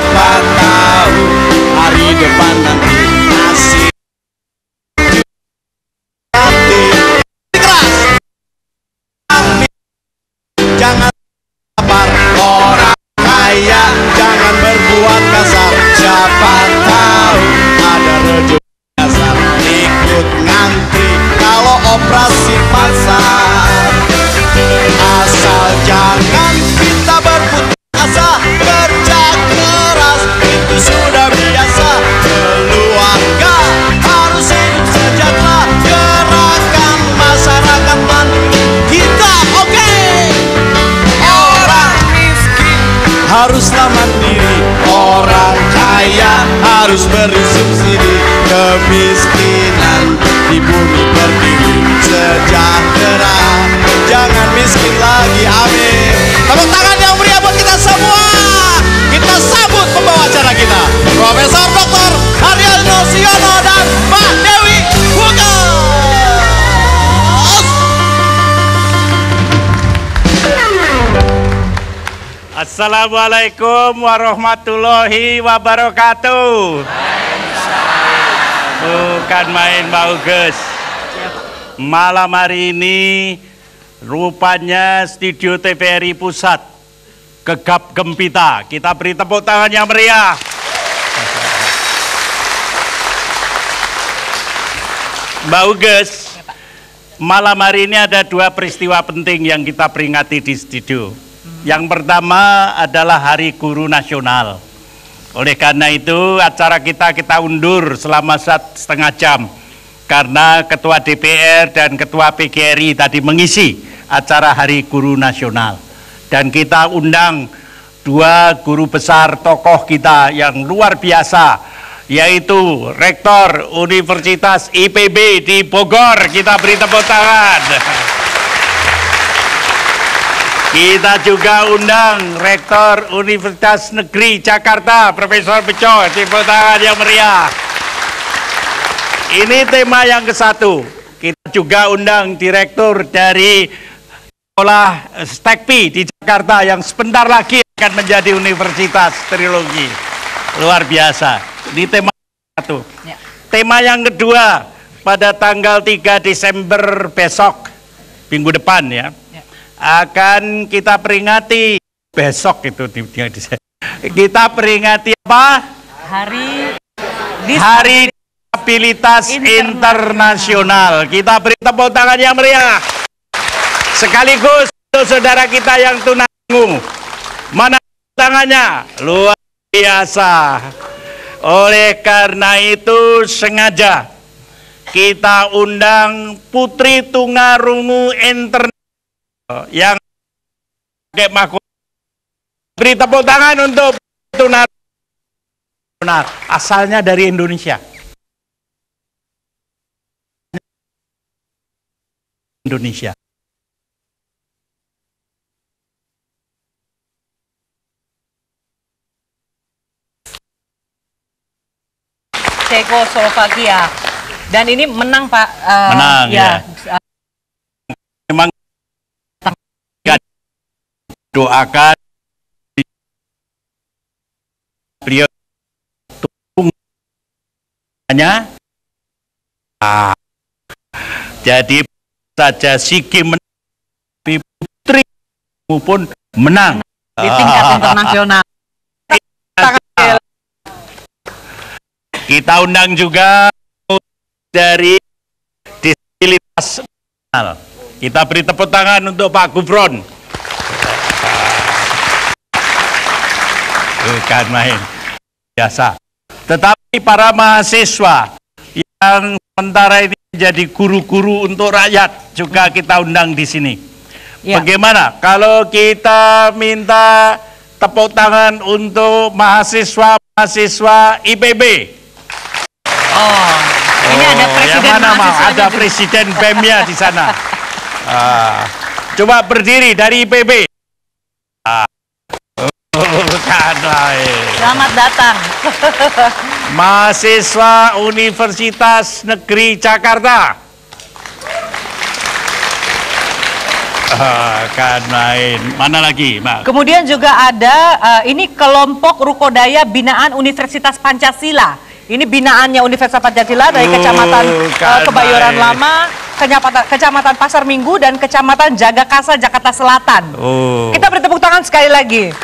siapa tahu hari depan nanti nasib hati keras. Jangan sabar orang kaya, jangan berbuat kasar. Siapa tahu ada rezeki dasar, ikut ngantri kalau operasi pasar. Asal jangan kita berputus asa, kerja keras itu sudah biasa. Keluarga harus hidup sejahtera, gerakan masyarakat bantu kita. Oke. Orang miskin haruslah mandiri, orang kaya harus beri subsidi. Kemiskinan di bumi berdiri, sejahtera jangan miskin lagi, amin. Tepuk tangan yang meriah buat kita semua. Kita sambut pembawa acara kita, Profesor Dr. Haryono Siono dan Mbak Dewi Hugas. Assalamualaikum warahmatullahi wabarakatuh. Bukan main Mbak Hugas. Malam hari ini rupanya studio TVRI Pusat gegap gempita. Kita beri tepuk tangan yang meriah. Mbak Hugas, malam hari ini ada dua peristiwa penting yang kita peringati di studio. Yang pertama adalah Hari Guru Nasional. Oleh karena itu acara kita undur selama 1,5 jam. Karena Ketua DPR dan Ketua PGRI tadi mengisi acara Hari Guru Nasional. Dan kita undang dua guru besar tokoh kita yang luar biasa, yaitu Rektor Universitas IPB di Bogor. Kita beri tepuk tangan. Kita juga undang Rektor Universitas Negeri Jakarta, Profesor Bejo. Tepuk tangan yang meriah. Ini tema yang ke-1. Kita juga undang Direktur dari Sekolah Stekpi di Jakarta yang sebentar lagi akan menjadi Universitas Trilogi. Luar biasa. Ini tema yang 1. Ya. Tema yang kedua, pada tanggal 3 Desember besok, minggu depan ya, akan kita peringati besok itu kita peringati apa? Hari Disabilitas Internasional. Kita beri tepuk tangan yang meriah. Sekaligus untuk saudara kita yang tunarungu. Mana tangannya? Luar biasa. Oleh karena itu sengaja kita undang Putri Tunarungu Internasional yang pakai mahkota. Beri tepuk tangan untuk tunarungu. Asalnya dari Indonesia. Cekoslovakia. Dan ini menang Pak. Menang ya. Memang doakan beliau hanya jadi saja Sigi menang, Putri pun menang di tingkat internasional. Kita undang juga dari disabilitas nasional. Kita beri tepuk tangan untuk Pak Gufron. Bukan main biasa. Tetapi para mahasiswa yang sementara ini menjadi guru-guru untuk rakyat juga kita undang di sini. Ya. Bagaimana kalau kita minta tepuk tangan untuk mahasiswa IPB? Oh, ini ada presiden yang mana mau? Ada presiden BEM-nya di sana. Coba berdiri dari IPB. Selamat datang. Mahasiswa Universitas Negeri Jakarta. Kan main. Mana lagi, Mbak? Kemudian juga ada ini kelompok Rukodaya binaan Universitas Pancasila. Ini binaannya Universitas Pancasila dari Kecamatan Kebayoran Lama, Kecamatan Pasar Minggu, dan Kecamatan Jagakasa, Jakarta Selatan. Kita beri tepuk tangan sekali lagi.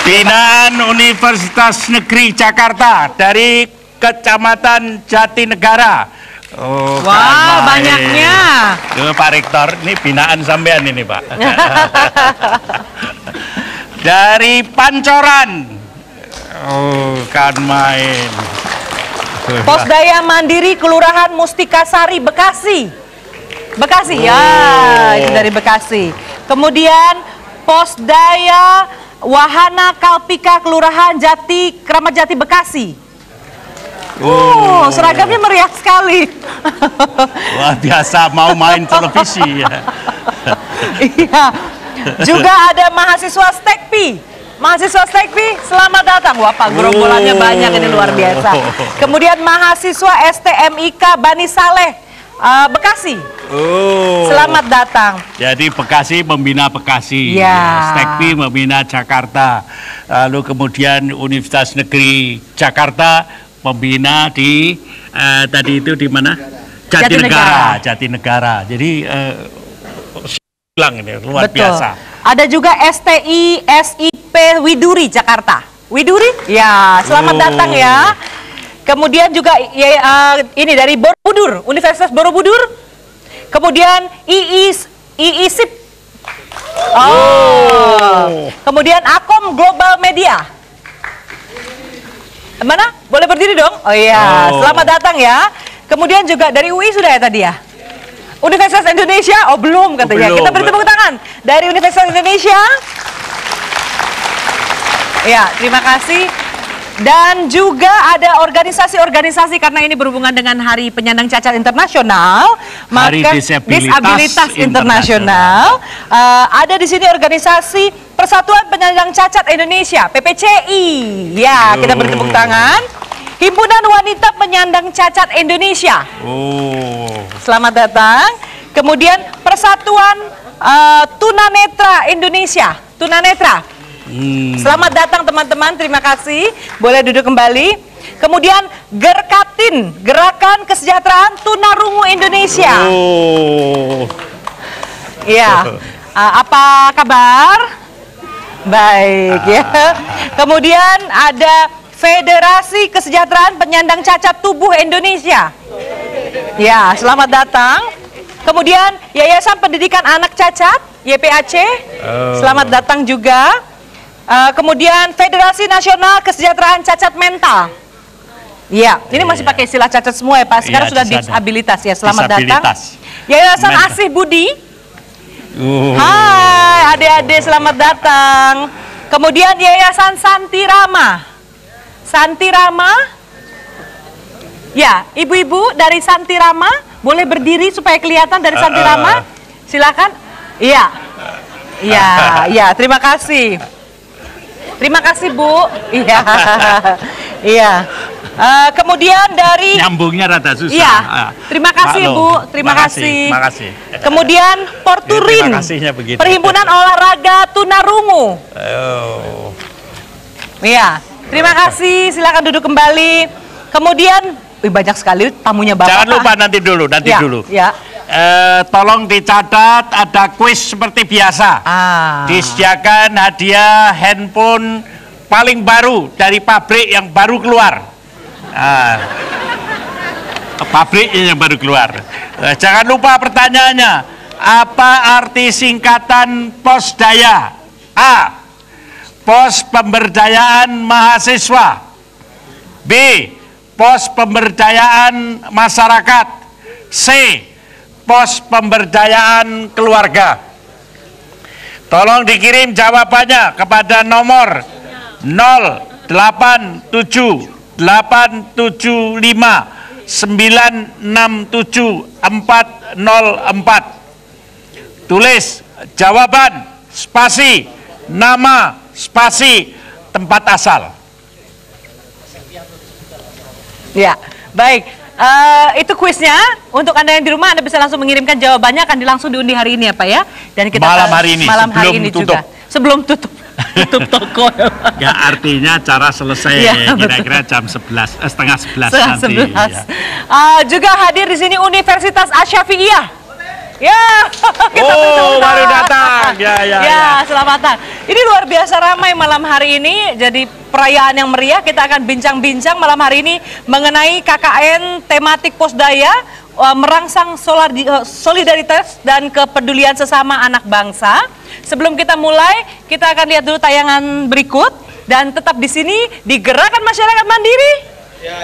Binaan Universitas Negeri Jakarta dari Kecamatan Jatinegara. Wah, banyaknya. Pak Rektor, ini binaan sampean ini, Pak. Dari Pancoran. Kan main. Posdaya Mandiri Kelurahan Mustikasari, Bekasi. Bekasi, ya, itu dari Bekasi. Kemudian Posdaya Wahana Kalpika Kelurahan Kramat Jati, Bekasi. Seragamnya meriah sekali. Wah, biasa mau main televisi ya. Iya. Juga ada mahasiswa STEKPI. Mahasiswa STEKPI, selamat datang. Wah, Pak, gerombolannya banyak, ini luar biasa. Kemudian mahasiswa STMIK Bani Saleh, Bekasi. Selamat datang. Jadi Bekasi membina Bekasi, ya. STEKPI membina Jakarta. Lalu kemudian Universitas Negeri Jakarta membina di tadi itu di mana? Jatinegara. Jatinegara. Jadi ini luar biasa. Ada juga STI SIP Widuri Jakarta. Widuri? Ya, selamat datang ya. Kemudian juga ini dari Borobudur, Universitas Borobudur. Kemudian IISIP. Kemudian Akom Global Media. Mana? Boleh berdiri dong? Oh iya, selamat datang ya. Kemudian juga dari UI sudah ya tadi ya? Universitas Indonesia? Oh belum katanya. Kita beri tepuk tangan dari Universitas Indonesia. Ya, terima kasih. Dan juga ada organisasi-organisasi, karena ini berhubungan dengan Hari Penyandang Cacat Internasional, Hari maka Disabilitas Internasional. Ada di sini organisasi Persatuan Penyandang Cacat Indonesia, PPCI. Ya, kita beri tepuk tangan. Himpunan Wanita Penyandang Cacat Indonesia. Selamat datang. Kemudian Persatuan Tunanetra Indonesia, Tunanetra. Selamat datang teman-teman, terima kasih. Boleh duduk kembali. Kemudian Gerkatin, Gerakan Kesejahteraan Tunarungu Indonesia. Ya, apa kabar? Baik ya. Kemudian ada Federasi Kesejahteraan Penyandang Cacat Tubuh Indonesia. Ya, selamat datang. Kemudian Yayasan Pendidikan Anak Cacat, YPAC. Selamat datang juga. Kemudian Federasi Nasional Kesejahteraan Cacat Mental. Ya, ini masih pakai istilah cacat semua ya Pak. Sekarang sudah disabilitas ya. Selamat datang. Yayasan Asih Budi. Hai adik-adik, selamat datang. Kemudian Yayasan Santirama. Santirama. Ya, ibu-ibu dari Santirama boleh berdiri supaya kelihatan dari Santirama. Silakan. Iya. Iya, iya, terima kasih. Terima kasih Bu. Iya, iya. Kemudian dari nyambungnya rada susah. Iya. Terima kasih Bu. Terima kasih. Terima kasih. Kemudian Porturin, Perhimpunan Olahraga Tunarungu. Iya. Terima kasih. Silakan duduk kembali. Kemudian banyak sekali tamunya Bapak. Jangan lupa nanti dulu. Ya. Tolong dicatat, ada kuis seperti biasa. Disediakan hadiah handphone paling baru dari pabrik yang baru keluar. Pabriknya yang baru keluar. Jangan lupa pertanyaannya, apa arti singkatan Posdaya? A. Pos Pemberdayaan Mahasiswa. B. Pos Pemberdayaan Masyarakat. C. Pos Pemberdayaan Keluarga. Tolong dikirim jawabannya kepada nomor 0875967404. Tulis jawaban spasi nama spasi tempat asal. Ya, baik. Itu kuisnya. Untuk Anda yang di rumah, Anda bisa langsung mengirimkan jawabannya, akan langsung diundi hari ini ya Pak ya. Dan kita Malam hari ini, malam hari sebelum ini tutup. juga. Sebelum tutup. Tutup toko ya Pak. Ya artinya acara selesai Iya, kira-kira jam 11, setengah 11 Setengah nanti. 11. Ya. Juga hadir di sini Universitas Asy-Syafi'iyah. Ya, kita Oh, bertemu baru tangan. datang. Ya. Selamat datang. Ini luar biasa ramai malam hari ini. Jadi perayaan yang meriah. Kita akan bincang-bincang malam hari ini mengenai KKN tematik Posdaya, merangsang solidaritas dan kepedulian sesama anak bangsa. Sebelum kita mulai, kita akan lihat dulu tayangan berikut dan tetap di sini di Gerakan Masyarakat Mandiri. Ya.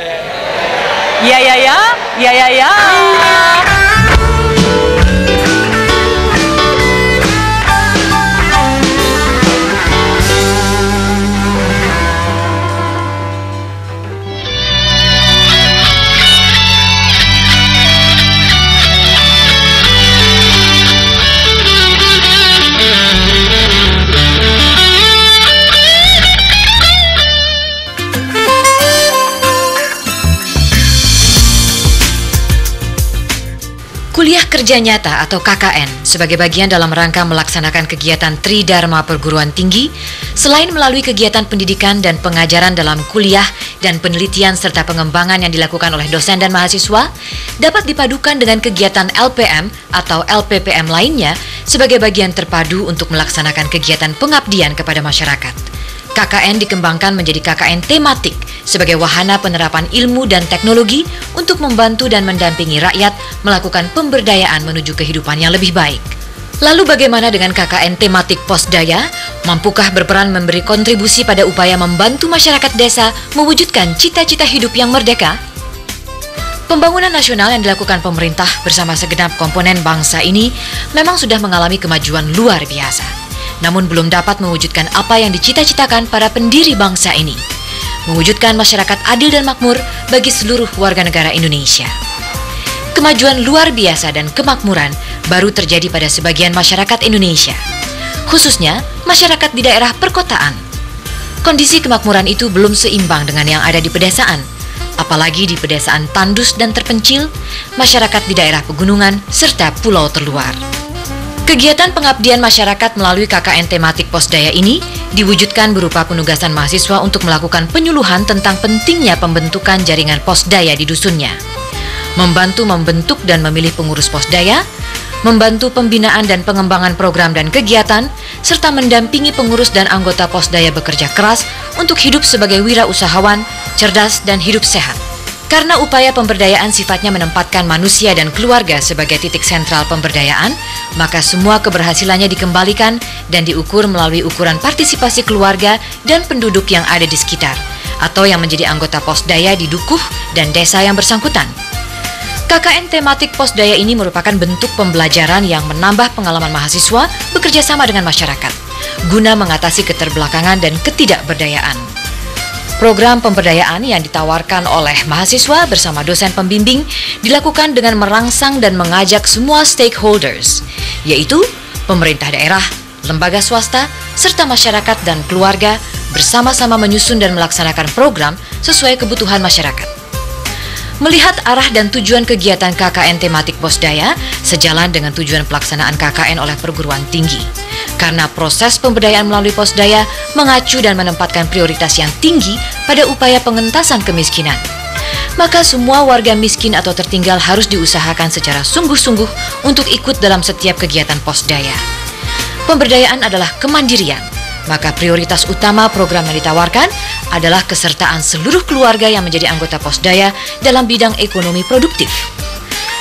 Kuliah Kerja Nyata atau KKN sebagai bagian dalam rangka melaksanakan kegiatan Tridharma Perguruan Tinggi, selain melalui kegiatan pendidikan dan pengajaran dalam kuliah dan penelitian serta pengembangan yang dilakukan oleh dosen dan mahasiswa, dapat dipadukan dengan kegiatan LPM atau LPPM lainnya sebagai bagian terpadu untuk melaksanakan kegiatan pengabdian kepada masyarakat. KKN dikembangkan menjadi KKN tematik sebagai wahana penerapan ilmu dan teknologi untuk membantu dan mendampingi rakyat melakukan pemberdayaan menuju kehidupan yang lebih baik. Lalu bagaimana dengan KKN tematik Posdaya? Mampukah berperan memberi kontribusi pada upaya membantu masyarakat desa mewujudkan cita-cita hidup yang merdeka? Pembangunan nasional yang dilakukan pemerintah bersama segenap komponen bangsa ini memang sudah mengalami kemajuan luar biasa. Namun belum dapat mewujudkan apa yang dicita-citakan para pendiri bangsa ini, mewujudkan masyarakat adil dan makmur bagi seluruh warga negara Indonesia. Kemajuan luar biasa dan kemakmuran baru terjadi pada sebagian masyarakat Indonesia, khususnya masyarakat di daerah perkotaan. Kondisi kemakmuran itu belum seimbang dengan yang ada di pedesaan, apalagi di pedesaan tandus dan terpencil, masyarakat di daerah pegunungan, serta pulau terluar. Kegiatan pengabdian masyarakat melalui KKN tematik Posdaya ini diwujudkan berupa penugasan mahasiswa untuk melakukan penyuluhan tentang pentingnya pembentukan jaringan Posdaya di dusunnya, membantu membentuk dan memilih pengurus Posdaya, membantu pembinaan dan pengembangan program dan kegiatan, serta mendampingi pengurus dan anggota Posdaya bekerja keras untuk hidup sebagai wirausahawan, cerdas dan hidup sehat. Karena upaya pemberdayaan sifatnya menempatkan manusia dan keluarga sebagai titik sentral pemberdayaan, maka semua keberhasilannya dikembalikan dan diukur melalui ukuran partisipasi keluarga dan penduduk yang ada di sekitar, atau yang menjadi anggota Posdaya di dukuh dan desa yang bersangkutan. KKN tematik Posdaya ini merupakan bentuk pembelajaran yang menambah pengalaman mahasiswa bekerja sama dengan masyarakat, guna mengatasi keterbelakangan dan ketidakberdayaan. Program pemberdayaan yang ditawarkan oleh mahasiswa bersama dosen pembimbing dilakukan dengan merangsang dan mengajak semua stakeholders, yaitu pemerintah daerah, lembaga swasta, serta masyarakat dan keluarga bersama-sama menyusun dan melaksanakan program sesuai kebutuhan masyarakat. Melihat arah dan tujuan kegiatan KKN tematik Posdaya sejalan dengan tujuan pelaksanaan KKN oleh perguruan tinggi. Karena proses pemberdayaan melalui Posdaya mengacu dan menempatkan prioritas yang tinggi pada upaya pengentasan kemiskinan. Maka semua warga miskin atau tertinggal harus diusahakan secara sungguh-sungguh untuk ikut dalam setiap kegiatan Posdaya. Pemberdayaan adalah kemandirian. Maka prioritas utama program yang ditawarkan adalah kesertaan seluruh keluarga yang menjadi anggota Posdaya dalam bidang ekonomi produktif.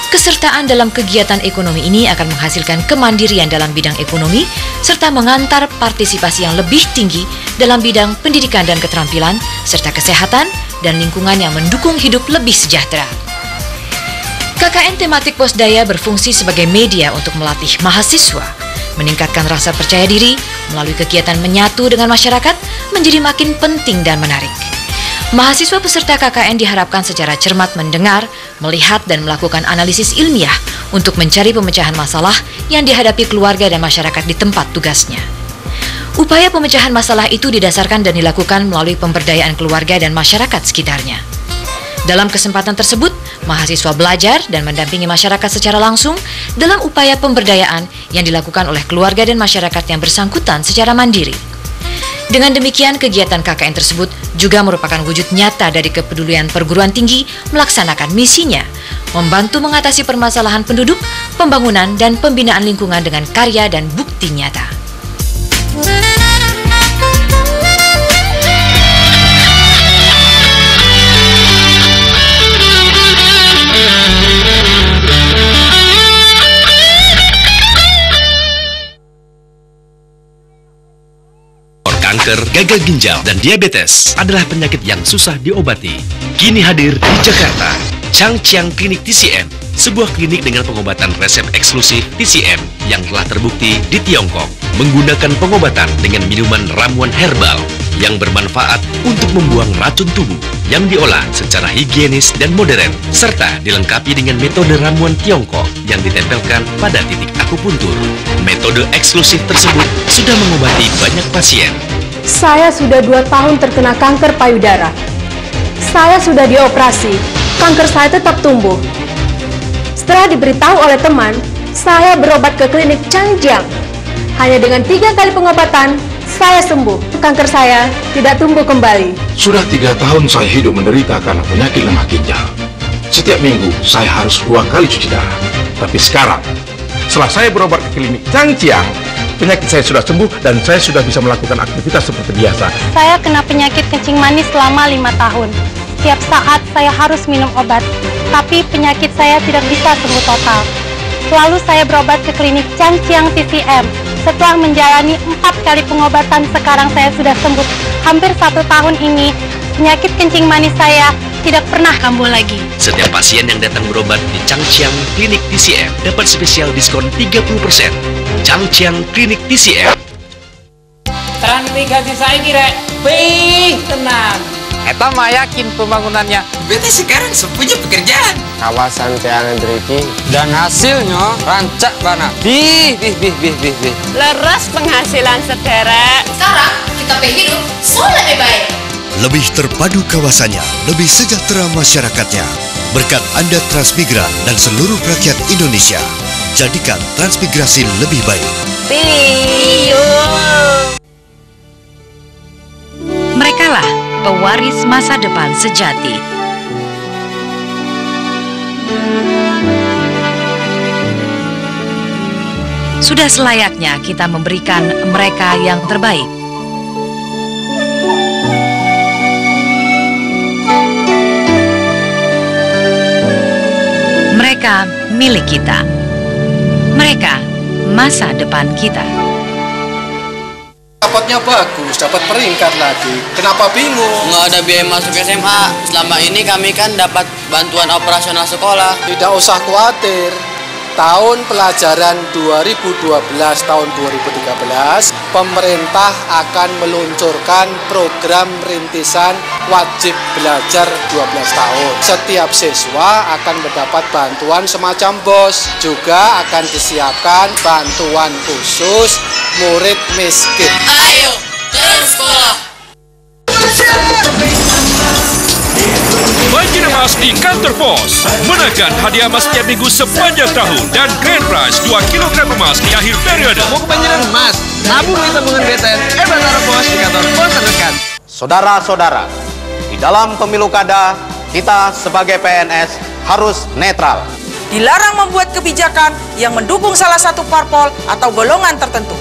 Kesertaan dalam kegiatan ekonomi ini akan menghasilkan kemandirian dalam bidang ekonomi serta mengantar partisipasi yang lebih tinggi dalam bidang pendidikan dan keterampilan serta kesehatan dan lingkungan yang mendukung hidup lebih sejahtera. KKN tematik Posdaya berfungsi sebagai media untuk melatih mahasiswa meningkatkan rasa percaya diri melalui kegiatan menyatu dengan masyarakat menjadi makin penting dan menarik. Mahasiswa peserta KKN diharapkan secara cermat mendengar, melihat dan melakukan analisis ilmiah untuk mencari pemecahan masalah yang dihadapi keluarga dan masyarakat di tempat tugasnya. Upaya pemecahan masalah itu didasarkan dan dilakukan melalui pemberdayaan keluarga dan masyarakat sekitarnya. Dalam kesempatan tersebut, mahasiswa belajar dan mendampingi masyarakat secara langsung dalam upaya pemberdayaan yang dilakukan oleh keluarga dan masyarakat yang bersangkutan secara mandiri. Dengan demikian, kegiatan KKN tersebut juga merupakan wujud nyata dari kepedulian perguruan tinggi melaksanakan misinya, membantu mengatasi permasalahan penduduk, pembangunan, dan pembinaan lingkungan dengan karya dan bukti nyata. Kanker, gagal ginjal, dan diabetes adalah penyakit yang susah diobati. Kini hadir di Jakarta, Changjiang Klinik TCM, sebuah klinik dengan pengobatan resep eksklusif TCM yang telah terbukti di Tiongkok, menggunakan pengobatan dengan minuman ramuan herbal yang bermanfaat untuk membuang racun tubuh yang diolah secara higienis dan modern, serta dilengkapi dengan metode ramuan Tiongkok yang ditempelkan pada titik akupuntur. Metode eksklusif tersebut sudah mengobati banyak pasien. Saya sudah 2 tahun terkena kanker payudara. Saya sudah dioperasi, kanker saya tetap tumbuh. Setelah diberitahu oleh teman, saya berobat ke klinik Changjiang. Hanya dengan 3 kali pengobatan, saya sembuh. Kanker saya tidak tumbuh kembali. Sudah 3 tahun saya hidup menderita karena penyakit lemah ginjal. Setiap minggu saya harus 2 kali cuci darah. Tapi sekarang, setelah saya berobat ke klinik Changjiang, penyakit saya sudah sembuh dan saya sudah bisa melakukan aktivitas seperti biasa. Saya kena penyakit kencing manis selama 5 tahun. Setiap saat saya harus minum obat, tapi penyakit saya tidak bisa sembuh total. Lalu saya berobat ke klinik Changjiang TCM. Setelah menjalani 4 kali pengobatan, sekarang saya sudah sembuh. Hampir 1 tahun ini, penyakit kencing manis saya tidak pernah kambuh lagi. Setiap pasien yang datang berobat di Changjiang Klinik TCM dapat spesial diskon 30%. Changjiang Klinik TCM. Transmigrasi saya kira, tenang. Eta mah yakin pembangunannya. Beta sekarang punya pekerjaan. Kawasan Tiangan Driki dan hasilnya rancak bana. Bih. Leres penghasilan sederek. Sekarang kita hidup so lebih baik. Lebih terpadu kawasannya, lebih sejahtera masyarakatnya. Berkat Anda Transmigra dan seluruh rakyat Indonesia, jadikan transmigrasi lebih baik. Merekalah pewaris masa depan sejati. Sudah selayaknya kita memberikan mereka yang terbaik. Mereka milik kita. Mereka masa depan kita. Dapatnya bagus, dapat peringkat lagi. Kenapa bingung? Nggak ada biaya masuk SMA. Selama ini kami kan dapat bantuan operasional sekolah. Tidak usah khawatir. Tahun pelajaran 2012 tahun 2013, pemerintah akan meluncurkan program rintisan wajib belajar 12 tahun. Setiap siswa akan mendapat bantuan semacam BOS. Juga akan disiapkan bantuan khusus murid miskin. Ayo, terus sekolah. Bagi emas di kantor pos, menangkan hadiah emas setiap minggu sepanjang tahun dan grand prize 2 kg emas di akhir periode. Mau kebanjiran emas? Nabung di tabungan BTN Batara Pos di kantor pos terdekat. Saudara-saudara, di dalam pemilu kada, kita sebagai PNS harus netral. Dilarang membuat kebijakan yang mendukung salah satu parpol atau golongan tertentu.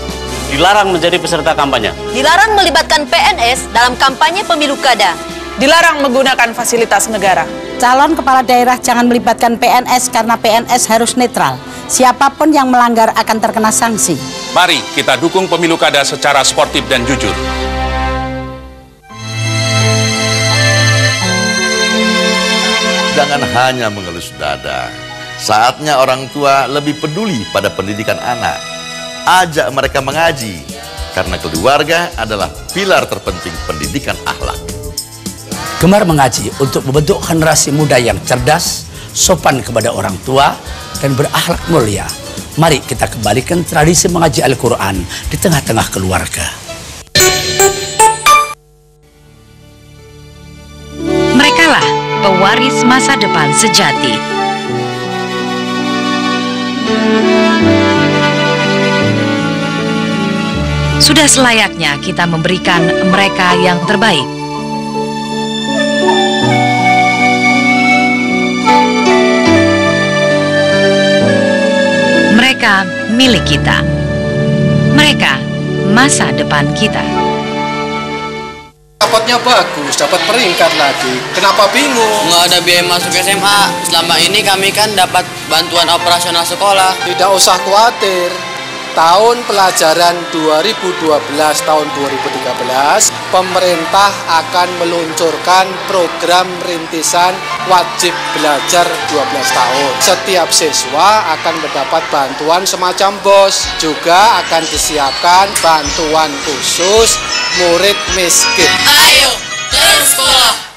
Dilarang menjadi peserta kampanye. Dilarang melibatkan PNS dalam kampanye pemilu kada. Dilarang menggunakan fasilitas negara. Calon kepala daerah jangan melibatkan PNS karena PNS harus netral. Siapapun yang melanggar akan terkena sanksi. Mari kita dukung pemilu kada secara sportif dan jujur. Jangan hanya mengelus dada. Saatnya orang tua lebih peduli pada pendidikan anak. Ajak mereka mengaji, karena keluarga adalah pilar terpenting pendidikan akhlak. Gemar mengaji untuk membentuk generasi muda yang cerdas, sopan kepada orang tua, dan berakhlak mulia. Mari kita kembalikan tradisi mengaji Al-Quran di tengah-tengah keluarga. Merekalah pewaris pewaris masa depan sejati. Sudah selayaknya kita memberikan mereka yang terbaik. Mereka milik kita. Mereka masa depan kita. Rapotnya bagus, dapat peringkat lagi. Kenapa bingung? Nggak ada biaya masuk SMA. Selama ini kami kan dapat bantuan operasional sekolah. Tidak usah khawatir. Tahun pelajaran 2012 tahun 2013, pemerintah akan meluncurkan program rintisan wajib belajar 12 tahun. Setiap siswa akan mendapat bantuan semacam BOS. Juga akan disiapkan bantuan khusus murid miskin. Ayo, terus sekolah!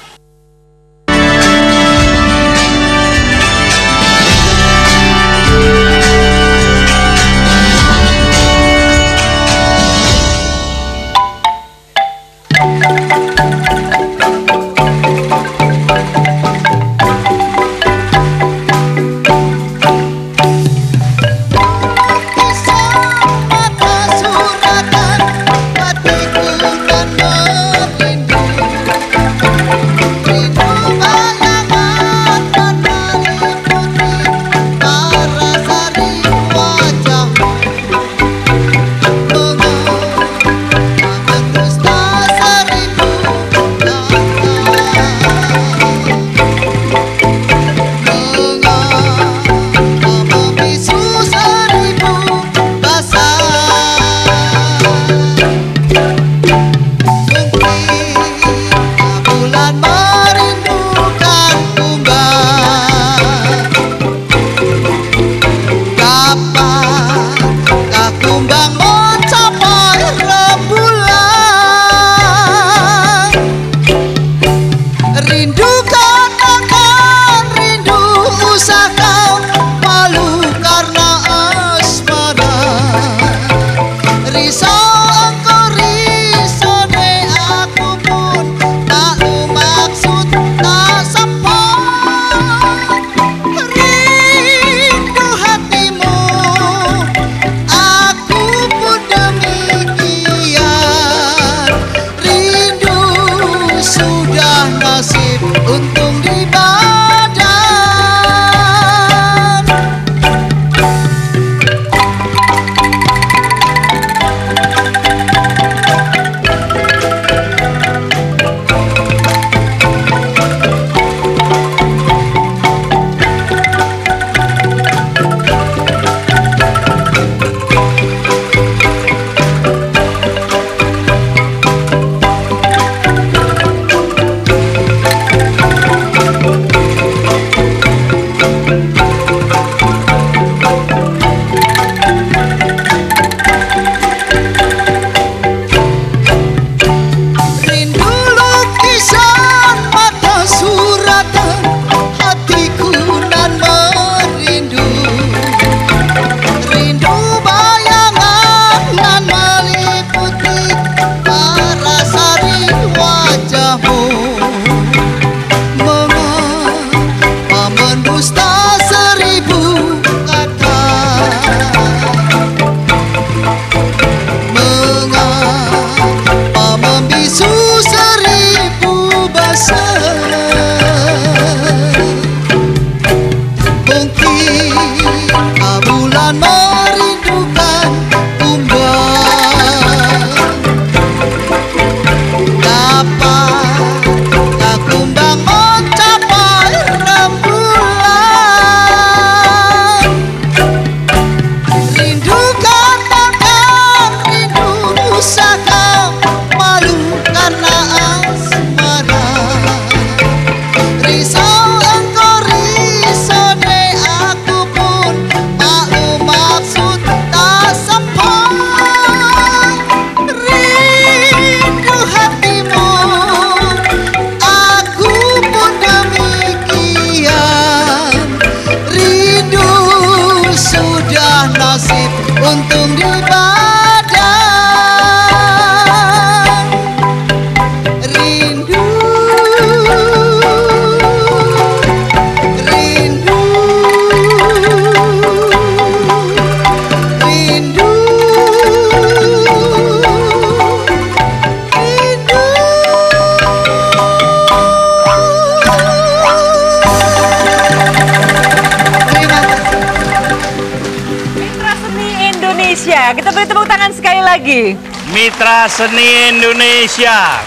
lagi. Mitra Seni Indonesia.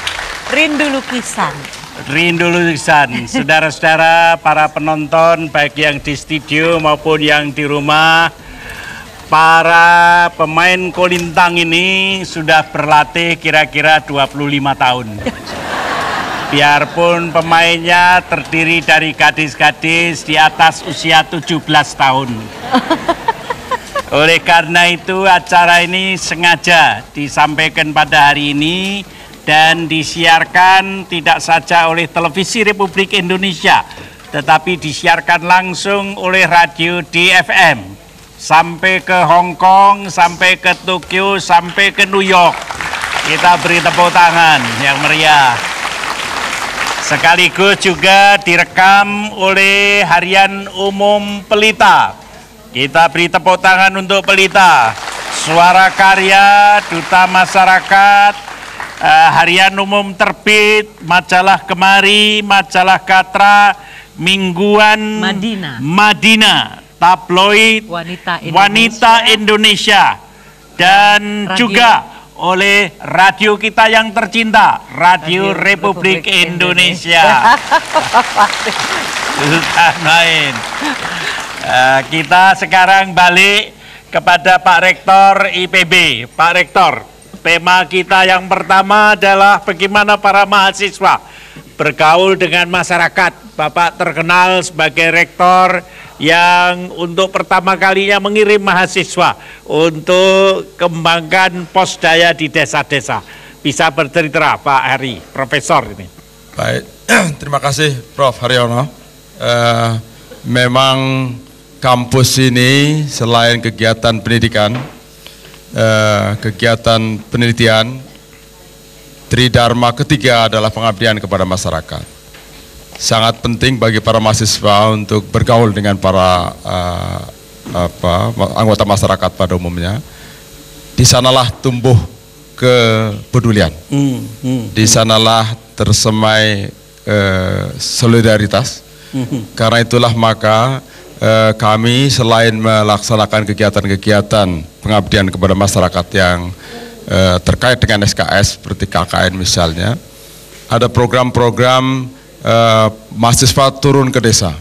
Rindu lukisan. Rindu lukisan. Saudara-saudara, para penonton baik yang di studio maupun yang di rumah, para pemain kolintang ini sudah berlatih kira-kira 25 tahun. Biarpun pemainnya terdiri dari gadis-gadis di atas usia 17 tahun. Oleh karena itu acara ini sengaja disampaikan pada hari ini dan disiarkan tidak saja oleh Televisi Republik Indonesia, tetapi disiarkan langsung oleh radio DFM sampai ke Hong Kong, sampai ke Tokyo, sampai ke New York. Kita beri tepuk tangan yang meriah. Sekaligus juga direkam oleh Harian Umum Pelita. Kita beri tepuk tangan untuk Pelita. Suara Karya, Duta Masyarakat, Harian Umum Terbit, Majalah Kemari, Majalah Gatra, Mingguan Madinah, Tabloid Wanita Indonesia, dan juga oleh radio kita yang tercinta, Radio Republik Indonesia. Bukan main. Kita sekarang balik kepada Pak Rektor IPB. Pak Rektor, tema kita yang pertama adalah bagaimana para mahasiswa bergaul dengan masyarakat. Bapak terkenal sebagai rektor yang untuk pertama kalinya mengirim mahasiswa untuk kembangkan posdaya di desa-desa. Bisa bercerita Pak Heri, Profesor ini. Baik, terima kasih Prof. Haryono. Memang kampus ini selain kegiatan pendidikan, kegiatan penelitian, Tridharma ketiga adalah pengabdian kepada masyarakat. Sangat penting bagi para mahasiswa untuk bergaul dengan para anggota masyarakat pada umumnya. Di sanalah tumbuh kepedulian. Di sanalah tersemai solidaritas. Karena itulah maka kami selain melaksanakan kegiatan-kegiatan pengabdian kepada masyarakat yang terkait dengan SKS seperti KKN misalnya, ada program-program mahasiswa turun ke desa.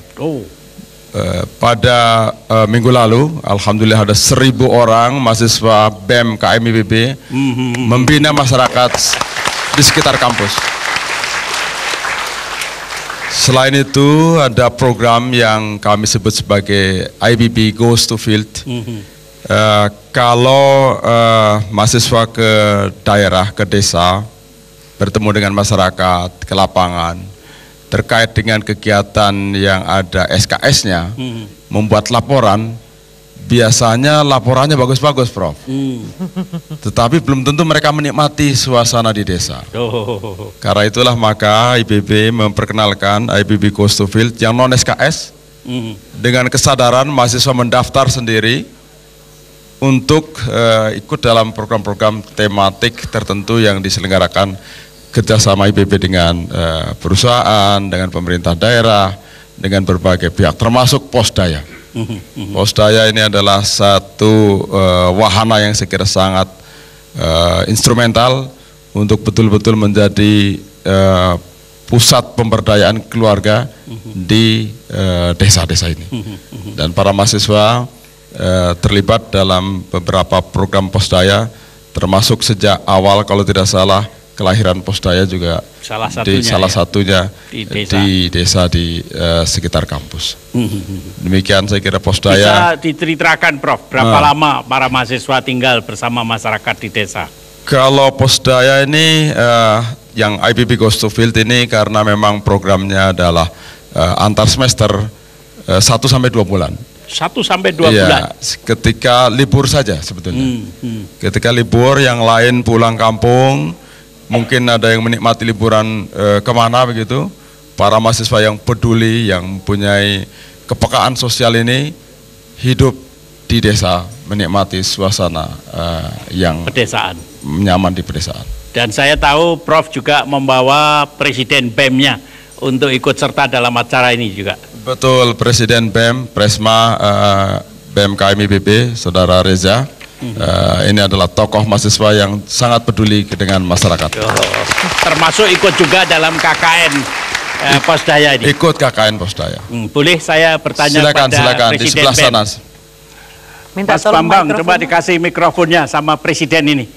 Pada minggu lalu, alhamdulillah ada 1.000 orang mahasiswa BEM KMIPB membina masyarakat di sekitar kampus. Selain itu ada program yang kami sebut sebagai IBB Goes to Field. Kalau mahasiswa ke daerah, ke desa, bertemu dengan masyarakat, ke lapangan, terkait dengan kegiatan yang ada SKS-nya, membuat laporan, biasanya laporannya bagus-bagus, Prof. Tetapi belum tentu mereka menikmati suasana di desa. Karena itulah maka IPB memperkenalkan IPB Goes to Field yang non SKS, dengan kesadaran mahasiswa mendaftar sendiri untuk ikut dalam program-program tematik tertentu yang diselenggarakan kerjasama IPB dengan perusahaan, dengan pemerintah daerah, dengan berbagai pihak, termasuk Posdaya. Posdaya ini adalah satu wahana yang saya kira sangat instrumental untuk betul-betul menjadi pusat pemberdayaan keluarga di desa-desa ini. Dan para mahasiswa terlibat dalam beberapa program Posdaya, termasuk sejak awal kalau tidak salah kelahiran Posdaya juga salah satunya di desa di sekitar kampus. Demikian saya kira Posdaya. Bisa diceritakan Prof, berapa lama para mahasiswa tinggal bersama masyarakat di desa? Kalau Posdaya ini yang IPB Goes to Field ini karena memang programnya adalah antar semester 1-2 bulan. 1-2 bulan. Ketika libur saja sebetulnya. Ketika libur yang lain pulang kampung, mungkin ada yang menikmati liburan kemana begitu. Para mahasiswa yang peduli, yang mempunyai kepekaan sosial ini hidup di desa, menikmati suasana yang pedesaan, nyaman di pedesaan. Dan saya tahu Prof juga membawa Presiden BEM-nya untuk ikut serta dalam acara ini juga. Betul, Presiden BEM, Presma BEM KMIPB, Saudara Reza, Ini adalah tokoh mahasiswa yang sangat peduli dengan masyarakat. Termasuk ikut juga dalam KKN Posdaya ini. Ikut KKN Posdaya. Boleh saya bertanya silakan, pada silakan, di Presiden sebelah BEM? sana. Mas Bambang, coba dikasih mikrofonnya sama Presiden ini.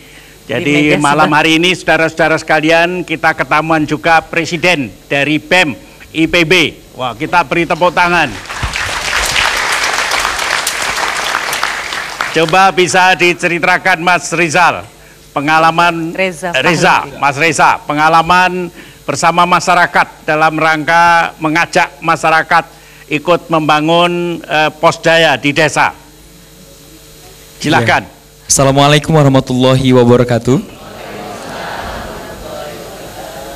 Jadi malam hari ini saudara-saudara sekalian, kita ketemuan juga Presiden dari BEM IPB. Wah, kita beri tepuk tangan. Coba bisa diceritakan Mas Rizal, pengalaman Mas Reza, pengalaman bersama masyarakat dalam rangka mengajak masyarakat ikut membangun Posdaya di desa. Silakan. Assalamualaikum warahmatullahi wabarakatuh.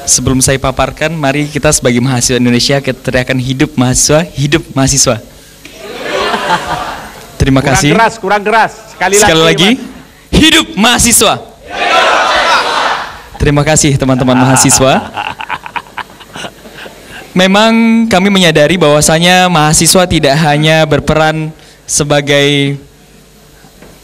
Sebelum saya paparkan, mari kita sebagai mahasiswa Indonesia kita teriakan hidup mahasiswa, hidup mahasiswa. Terima kasih. Kurang keras. Sekali lagi. Hidup mahasiswa. Terima kasih teman-teman mahasiswa. Memang kami menyadari bahwasanya mahasiswa tidak hanya berperan sebagai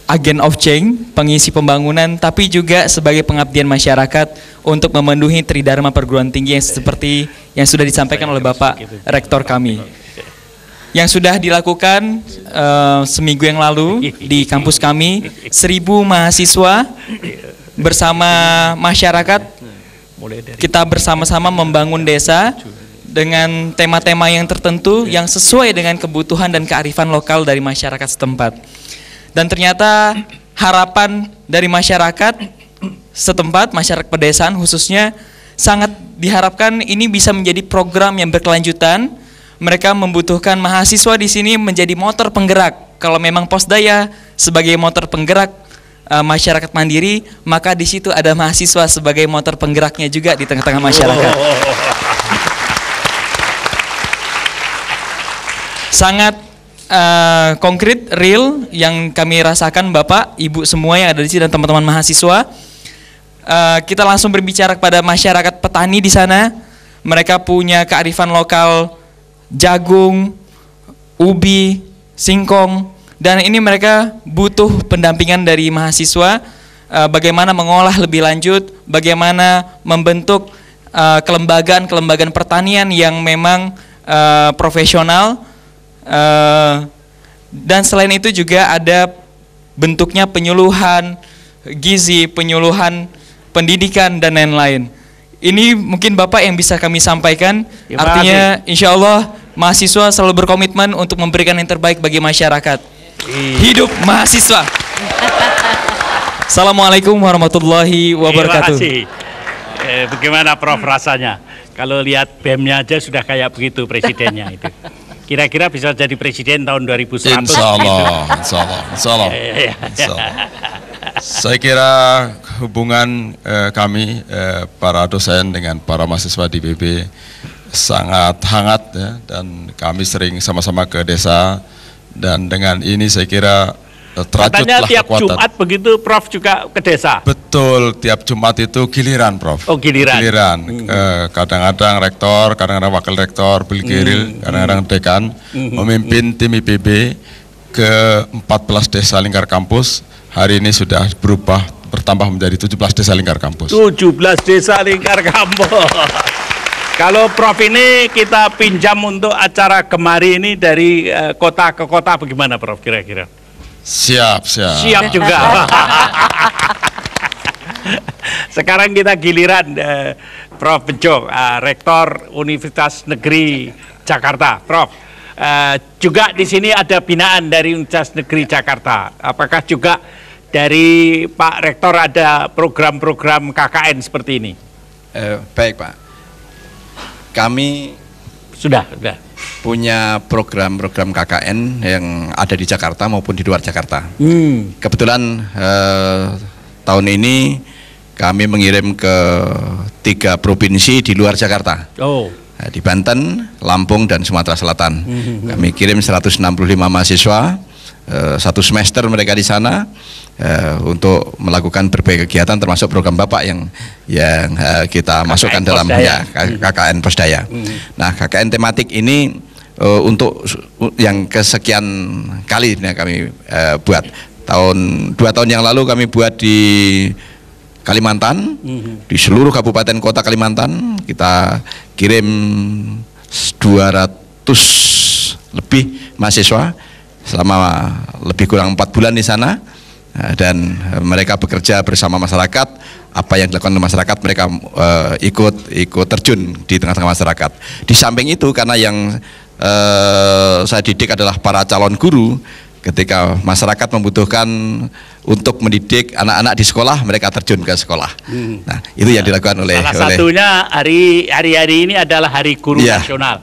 agen of change, pengisi pembangunan, tapi juga sebagai pengabdian masyarakat untuk memenuhi tridharma perguruan tinggi yang seperti yang sudah disampaikan oleh Bapak Rektor kami. Yang sudah dilakukan seminggu yang lalu di kampus kami, 1.000 mahasiswa bersama masyarakat, kita bersama-sama membangun desa dengan tema-tema yang tertentu yang sesuai dengan kebutuhan dan kearifan lokal dari masyarakat setempat. Dan ternyata harapan dari masyarakat setempat, masyarakat pedesaan khususnya, sangat diharapkan ini bisa menjadi program yang berkelanjutan. Mereka membutuhkan mahasiswa di sini menjadi motor penggerak. Kalau memang Posdaya sebagai motor penggerak masyarakat mandiri, maka di situ ada mahasiswa sebagai motor penggeraknya juga di tengah-tengah masyarakat. Sangat konkret, real yang kami rasakan Bapak, Ibu semua yang ada di sini dan teman-teman mahasiswa. Kita langsung berbicara kepada masyarakat petani di sana. Mereka punya kearifan lokal jagung, ubi, singkong, dan ini mereka butuh pendampingan dari mahasiswa, bagaimana mengolah lebih lanjut, bagaimana membentuk kelembagaan pertanian yang memang profesional, dan selain itu juga ada bentuknya penyuluhan gizi, penyuluhan pendidikan, dan lain-lain. Ini mungkin Bapak yang bisa kami sampaikan. Artinya insya Allah mahasiswa selalu berkomitmen untuk memberikan yang terbaik bagi masyarakat. Hidup mahasiswa. Assalamualaikum warahmatullahi wabarakatuh. Terima kasih. Bagaimana Prof rasanya? Kalau lihat BEM-nya aja sudah kayak begitu presidennya itu. Kira-kira bisa jadi presiden tahun 2100. Insya Allah. Saya kira hubungan kami para dosen dengan para mahasiswa di IPB sangat hangat ya, dan kami sering sama-sama ke desa, dan dengan ini saya kira terajutlah tiap kekuatan. Jumat begitu Prof juga ke desa? Betul, tiap Jumat itu giliran Prof. Oh giliran. Kadang-kadang rektor, kadang-kadang wakil rektor, bilkiril, kadang-kadang dekan memimpin tim IPB ke 14 desa lingkar kampus. Hari ini sudah bertambah menjadi 17 desa lingkar kampus. 17 desa lingkar kampus. Kalau Prof ini kita pinjam untuk acara Gemari ini dari kota ke kota bagaimana Prof kira-kira? Siap juga. Sekarang kita giliran Prof Bejo, Rektor Universitas Negeri Jakarta. Prof, juga di sini ada binaan dari Universitas Negeri Jakarta. Apakah juga dari Pak Rektor ada program-program KKN seperti ini? Baik Pak, kami sudah punya program-program KKN yang ada di Jakarta maupun di luar Jakarta. Kebetulan tahun ini kami mengirim ke 3 provinsi di luar Jakarta. Di Banten, Lampung, dan Sumatera Selatan. Kami kirim 165 mahasiswa, 1 semester mereka di sana untuk melakukan berbagai kegiatan termasuk program Bapak yang kita masukkan dalam KKN Posdaya. Nah, KKN tematik ini untuk yang kesekian kali kami buat. 2 tahun yang lalu kami buat di Kalimantan, di seluruh kabupaten kota Kalimantan. Kita kirim 200 lebih mahasiswa selama lebih kurang 4 bulan di sana, dan mereka bekerja bersama masyarakat. Apa yang dilakukan oleh masyarakat, mereka ikut terjun di tengah-tengah masyarakat. Di samping itu, karena yang saya didik adalah para calon guru, ketika masyarakat membutuhkan untuk mendidik anak-anak di sekolah, mereka terjun ke sekolah. Nah, itu yang dilakukan oleh salah satunya hari-hari ini adalah Hari Guru Nasional.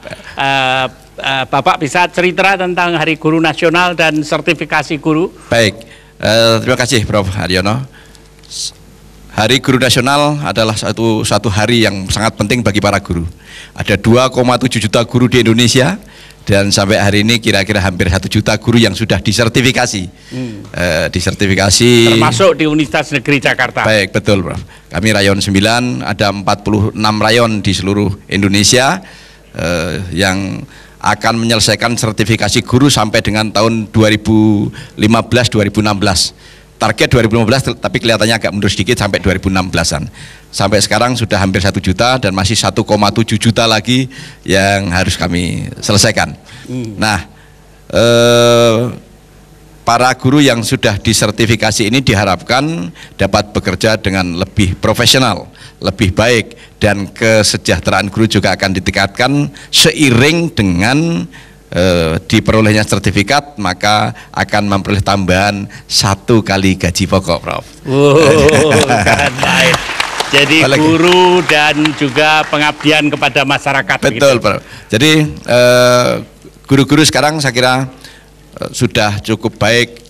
Bapak bisa cerita tentang Hari Guru Nasional dan sertifikasi guru? Baik, terima kasih Prof. Haryono. Hari Guru Nasional adalah satu hari yang sangat penting bagi para guru. Ada 2,7 juta guru di Indonesia, dan sampai hari ini kira-kira hampir 1 juta guru yang sudah disertifikasi. Disertifikasi. Termasuk di Universitas Negeri Jakarta. Baik, betul Prof. Kami rayon 9, ada 46 rayon di seluruh Indonesia yang akan menyelesaikan sertifikasi guru sampai dengan tahun 2015-2016. Target 2015, tapi kelihatannya agak mundur sedikit sampai 2016-an. Sampai sekarang sudah hampir 1 juta dan masih 1,7 juta lagi yang harus kami selesaikan. Nah, para guru yang sudah disertifikasi ini diharapkan dapat bekerja dengan lebih profesional, lebih baik, dan kesejahteraan guru juga akan ditingkatkan seiring dengan diperolehnya sertifikat, maka akan memperoleh tambahan 1 kali gaji pokok, Prof. Kan baik. Jadi guru dan juga pengabdian kepada masyarakat. Betul, Prof. Jadi guru-guru sekarang saya kira sudah cukup baik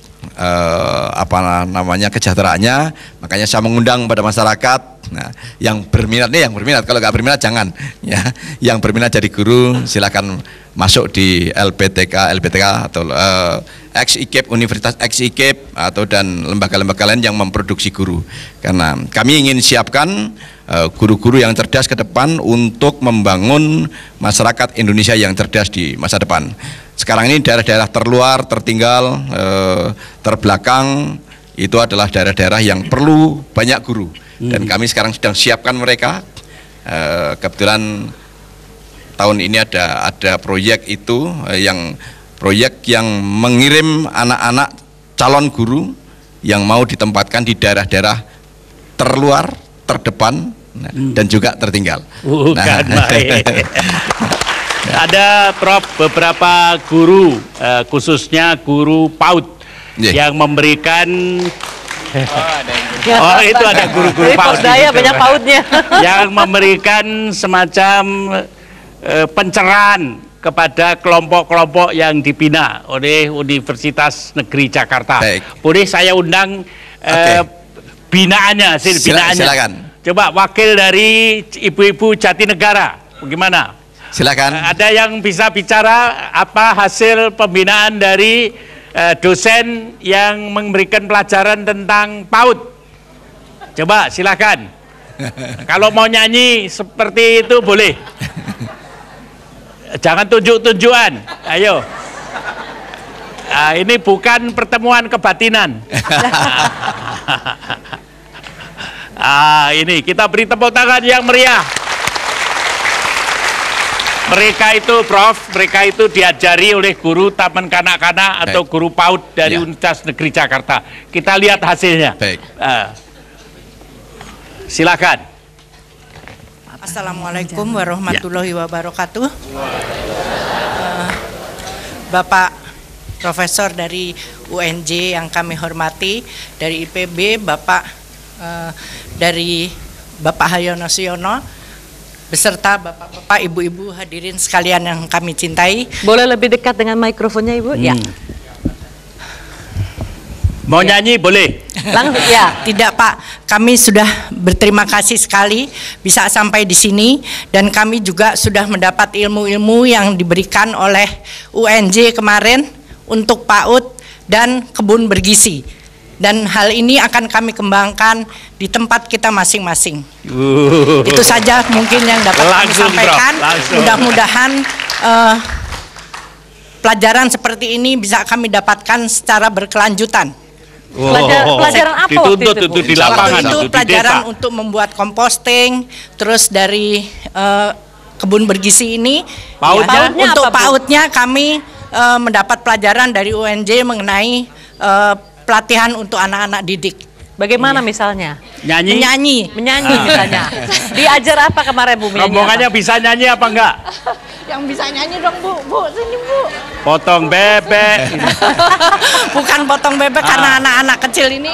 kesejahteraannya, makanya saya mengundang pada masyarakat. Nah, yang berminat kalau nggak berminat jangan ya. Yang berminat jadi guru silakan masuk di LPTK atau Ex-IKIP, Universitas Ex-IKIP atau dan lembaga-lembaga lain yang memproduksi guru. Karena kami ingin siapkan guru-guru yang cerdas ke depan untuk membangun masyarakat Indonesia yang cerdas di masa depan. Sekarang ini daerah-daerah terluar, tertinggal, terbelakang, itu adalah daerah-daerah yang perlu banyak guru. Dan kami sekarang sedang siapkan mereka. Kebetulan tahun ini ada proyek itu, proyek yang mengirim anak-anak calon guru yang mau ditempatkan di daerah-daerah terluar, terdepan, dan juga tertinggal. Baik. Ada Prof beberapa guru, khususnya guru PAUD yang memberikan itu ada guru-guru PAUD banyak PAUD-nya yang memberikan semacam pencerahan kepada kelompok-kelompok yang dibina oleh Universitas Negeri Jakarta. Boleh saya undang binaannya, Silakan. Coba wakil dari ibu-ibu Jatinegara, bagaimana? Silakan. Ada yang bisa bicara apa hasil pembinaan dari dosen yang memberikan pelajaran tentang PAUD? Coba silakan. Kalau mau nyanyi seperti itu boleh. Jangan tunjuk-tunjukan. Ayo. Ini bukan pertemuan kebatinan. Ini kita beri tepuk tangan yang meriah. Mereka itu, Prof, mereka itu diajari oleh guru taman kanak-kanak atau guru PAUD dari Universitas Negeri Jakarta. Kita lihat hasilnya. Silakan. Assalamualaikum warahmatullahi wabarakatuh. Bapak Profesor dari UNJ yang kami hormati, dari IPB, Bapak dari Bapak Haryono Siono, beserta bapak-bapak, ibu-ibu hadirin sekalian yang kami cintai. Boleh lebih dekat dengan mikrofonnya, Ibu? Ya. Mau nyanyi boleh? Langsung ya. Tidak, Pak. Kami sudah berterima kasih sekali bisa sampai di sini, dan kami juga sudah mendapat ilmu-ilmu yang diberikan oleh UNJ kemarin untuk PAUD dan kebun bergizi. Dan hal ini akan kami kembangkan di tempat kita masing-masing. Itu saja mungkin yang dapat kami sampaikan. Mudah-mudahan pelajaran seperti ini bisa kami dapatkan secara berkelanjutan. Pelajaran apa waktu itu, Bu? di lapangan, Waktu itu di pelajaran desa. untuk membuat composting, terus dari kebun bergizi ini Pautnya untuk apa, Bu? pautnya kami mendapat pelajaran dari UNJ mengenai pelatihan untuk anak-anak didik. Bagaimana misalnya? Nyanyi? Menyanyi misalnya. Diajar apa kemarin, Bu? Menyanyi Rombongannya apa? bisa nyanyi apa enggak? Yang bisa nyanyi dong, Bu. Bu, sini, Bu. Potong bebek. Bukan potong bebek karena anak-anak kecil ini.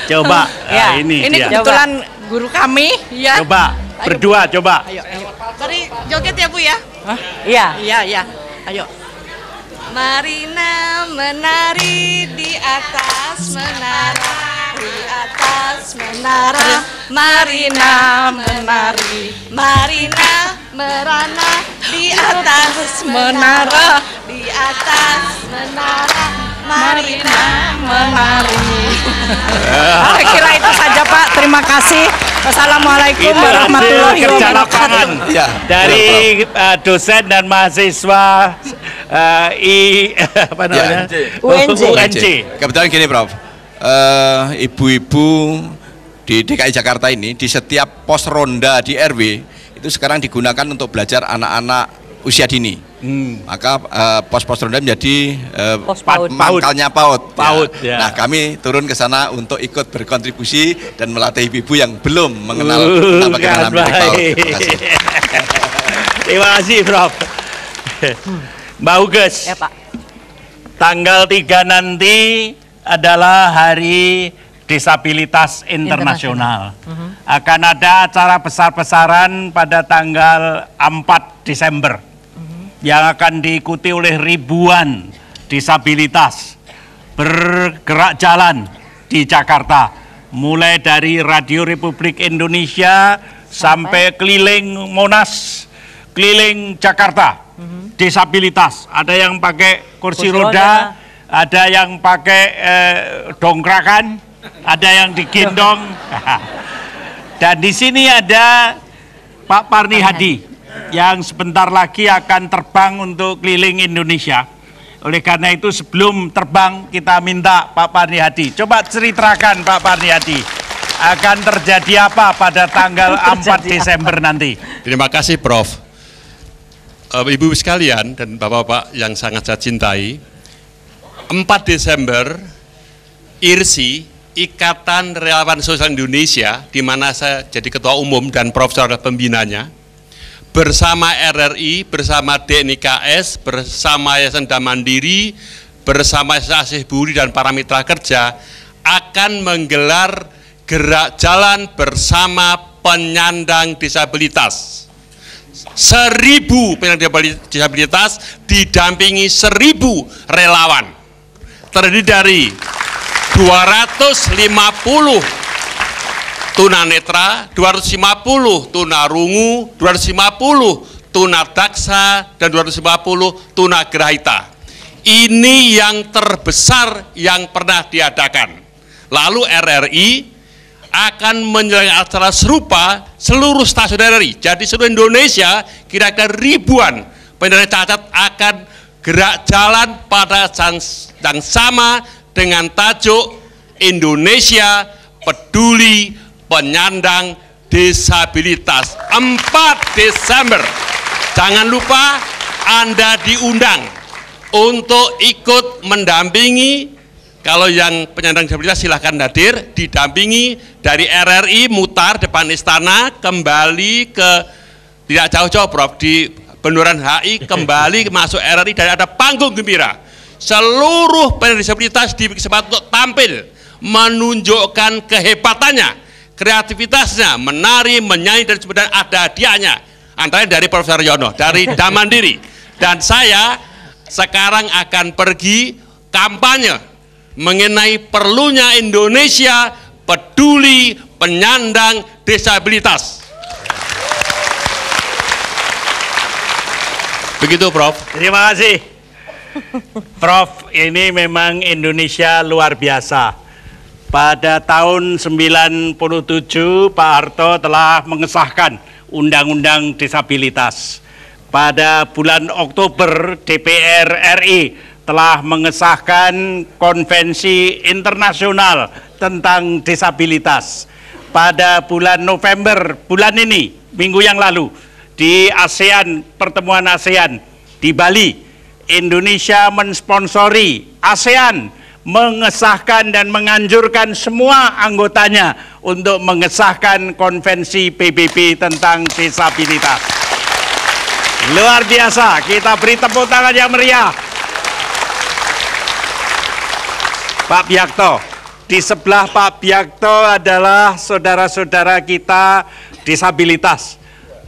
Coba, Ya, ini ini dia. kebetulan guru kami, ya. Coba, berdua coba. Ayo. Mari joget ya, Bu ya. Iya. Iya, iya. Ayo. Marina menari di atas menara, di atas menara. Marina menari, Marina merana di atas menara, di atas menara. Marina menari. Saya kira itu saja, Pak. Terima kasih. Wassalamualaikum Itu warahmatullahi hasil kerja wabarakatuh. lapangan dari dosen dan mahasiswa apa namanya? UNJ. Kebetulan gini, Prof. Ibu-ibu di DKI Jakarta ini di setiap pos ronda di RW itu sekarang digunakan untuk belajar anak-anak usia dini. Maka pos-pos ronda menjadi mangkalnya PAUD. Ya. Nah, kami turun ke sana untuk ikut berkontribusi dan melatih ibu-ibu yang belum mengenal tentang bagaimana milik PAUD. Terima kasih. Terima kasih, Prof. Mbak Uges. Ya, Pak. Tanggal 3 nanti adalah Hari Disabilitas Internasional. Akan ada acara besar-besaran pada tanggal 4 Desember yang akan diikuti oleh ribuan disabilitas bergerak jalan di Jakarta, mulai dari Radio Republik Indonesia sampai keliling Monas, keliling Jakarta. Disabilitas, ada yang pakai kursi roda, ada yang pakai dongkrakan, ada yang digendong. Dan di sini ada Pak Parni Hadi yang sebentar lagi akan terbang untuk keliling Indonesia. Oleh karena itu sebelum terbang kita minta Pak Parni Hadi, coba ceritakan Pak Parni Hadi, akan terjadi apa pada tanggal 4 Desember nanti? Terima kasih, Prof. Ibu sekalian dan bapak-bapak yang sangat saya cintai, 4 Desember IRSI, Ikatan Relawan Sosial Indonesia, di mana saya jadi ketua umum dan Prof adalah pembinanya, bersama RRI, bersama DNIKS, bersama Yayasan Mandiri, bersama Asih Buri dan para mitra kerja akan menggelar gerak jalan bersama penyandang disabilitas. 1.000 penyandang disabilitas didampingi 1.000 relawan, terdiri dari 250 tunanetra, 250 tunarungu, 250 tunadaksa, dan 250 tunagrahita. Ini yang terbesar yang pernah diadakan. Lalu RRI akan menyelenggarakan acara serupa seluruh stasiun RRI. Jadi seluruh Indonesia kira-kira ribuan penyandang cacat akan gerak jalan pada yang sama dengan tajuk Indonesia Peduli Penyandang Disabilitas. 4 Desember. Jangan lupa Anda diundang untuk ikut mendampingi. Kalau yang penyandang disabilitas silahkan hadir, didampingi dari RRI mutar depan istana, kembali ke tidak jauh-jauh, Prof, di Bundaran HI, kembali masuk RRI dan ada panggung gembira. Seluruh penyandang disabilitas diberi kesempatan untuk tampil, menunjukkan kehebatannya, kreativitasnya, menari, menyanyi, dan sebagainya. Ada hadiahnya, antara dari Profesor Yono, dari Mandiri. Dan saya sekarang akan pergi kampanye mengenai perlunya Indonesia peduli penyandang disabilitas. Begitu, Prof. Terima kasih. Prof, ini memang Indonesia luar biasa. Pada tahun 97 Pak Harto telah mengesahkan Undang-Undang Disabilitas. Pada bulan Oktober DPR RI telah mengesahkan konvensi internasional tentang disabilitas. Pada bulan November, bulan ini, minggu yang lalu, di ASEAN, pertemuan ASEAN di Bali, Indonesia mensponsori ASEAN mengesahkan dan menganjurkan semua anggotanya untuk mengesahkan konvensi PBB tentang disabilitas. Luar biasa, kita beri tepuk tangan yang meriah. Pak Biakto, di sebelah Pak Biakto adalah saudara-saudara kita disabilitas.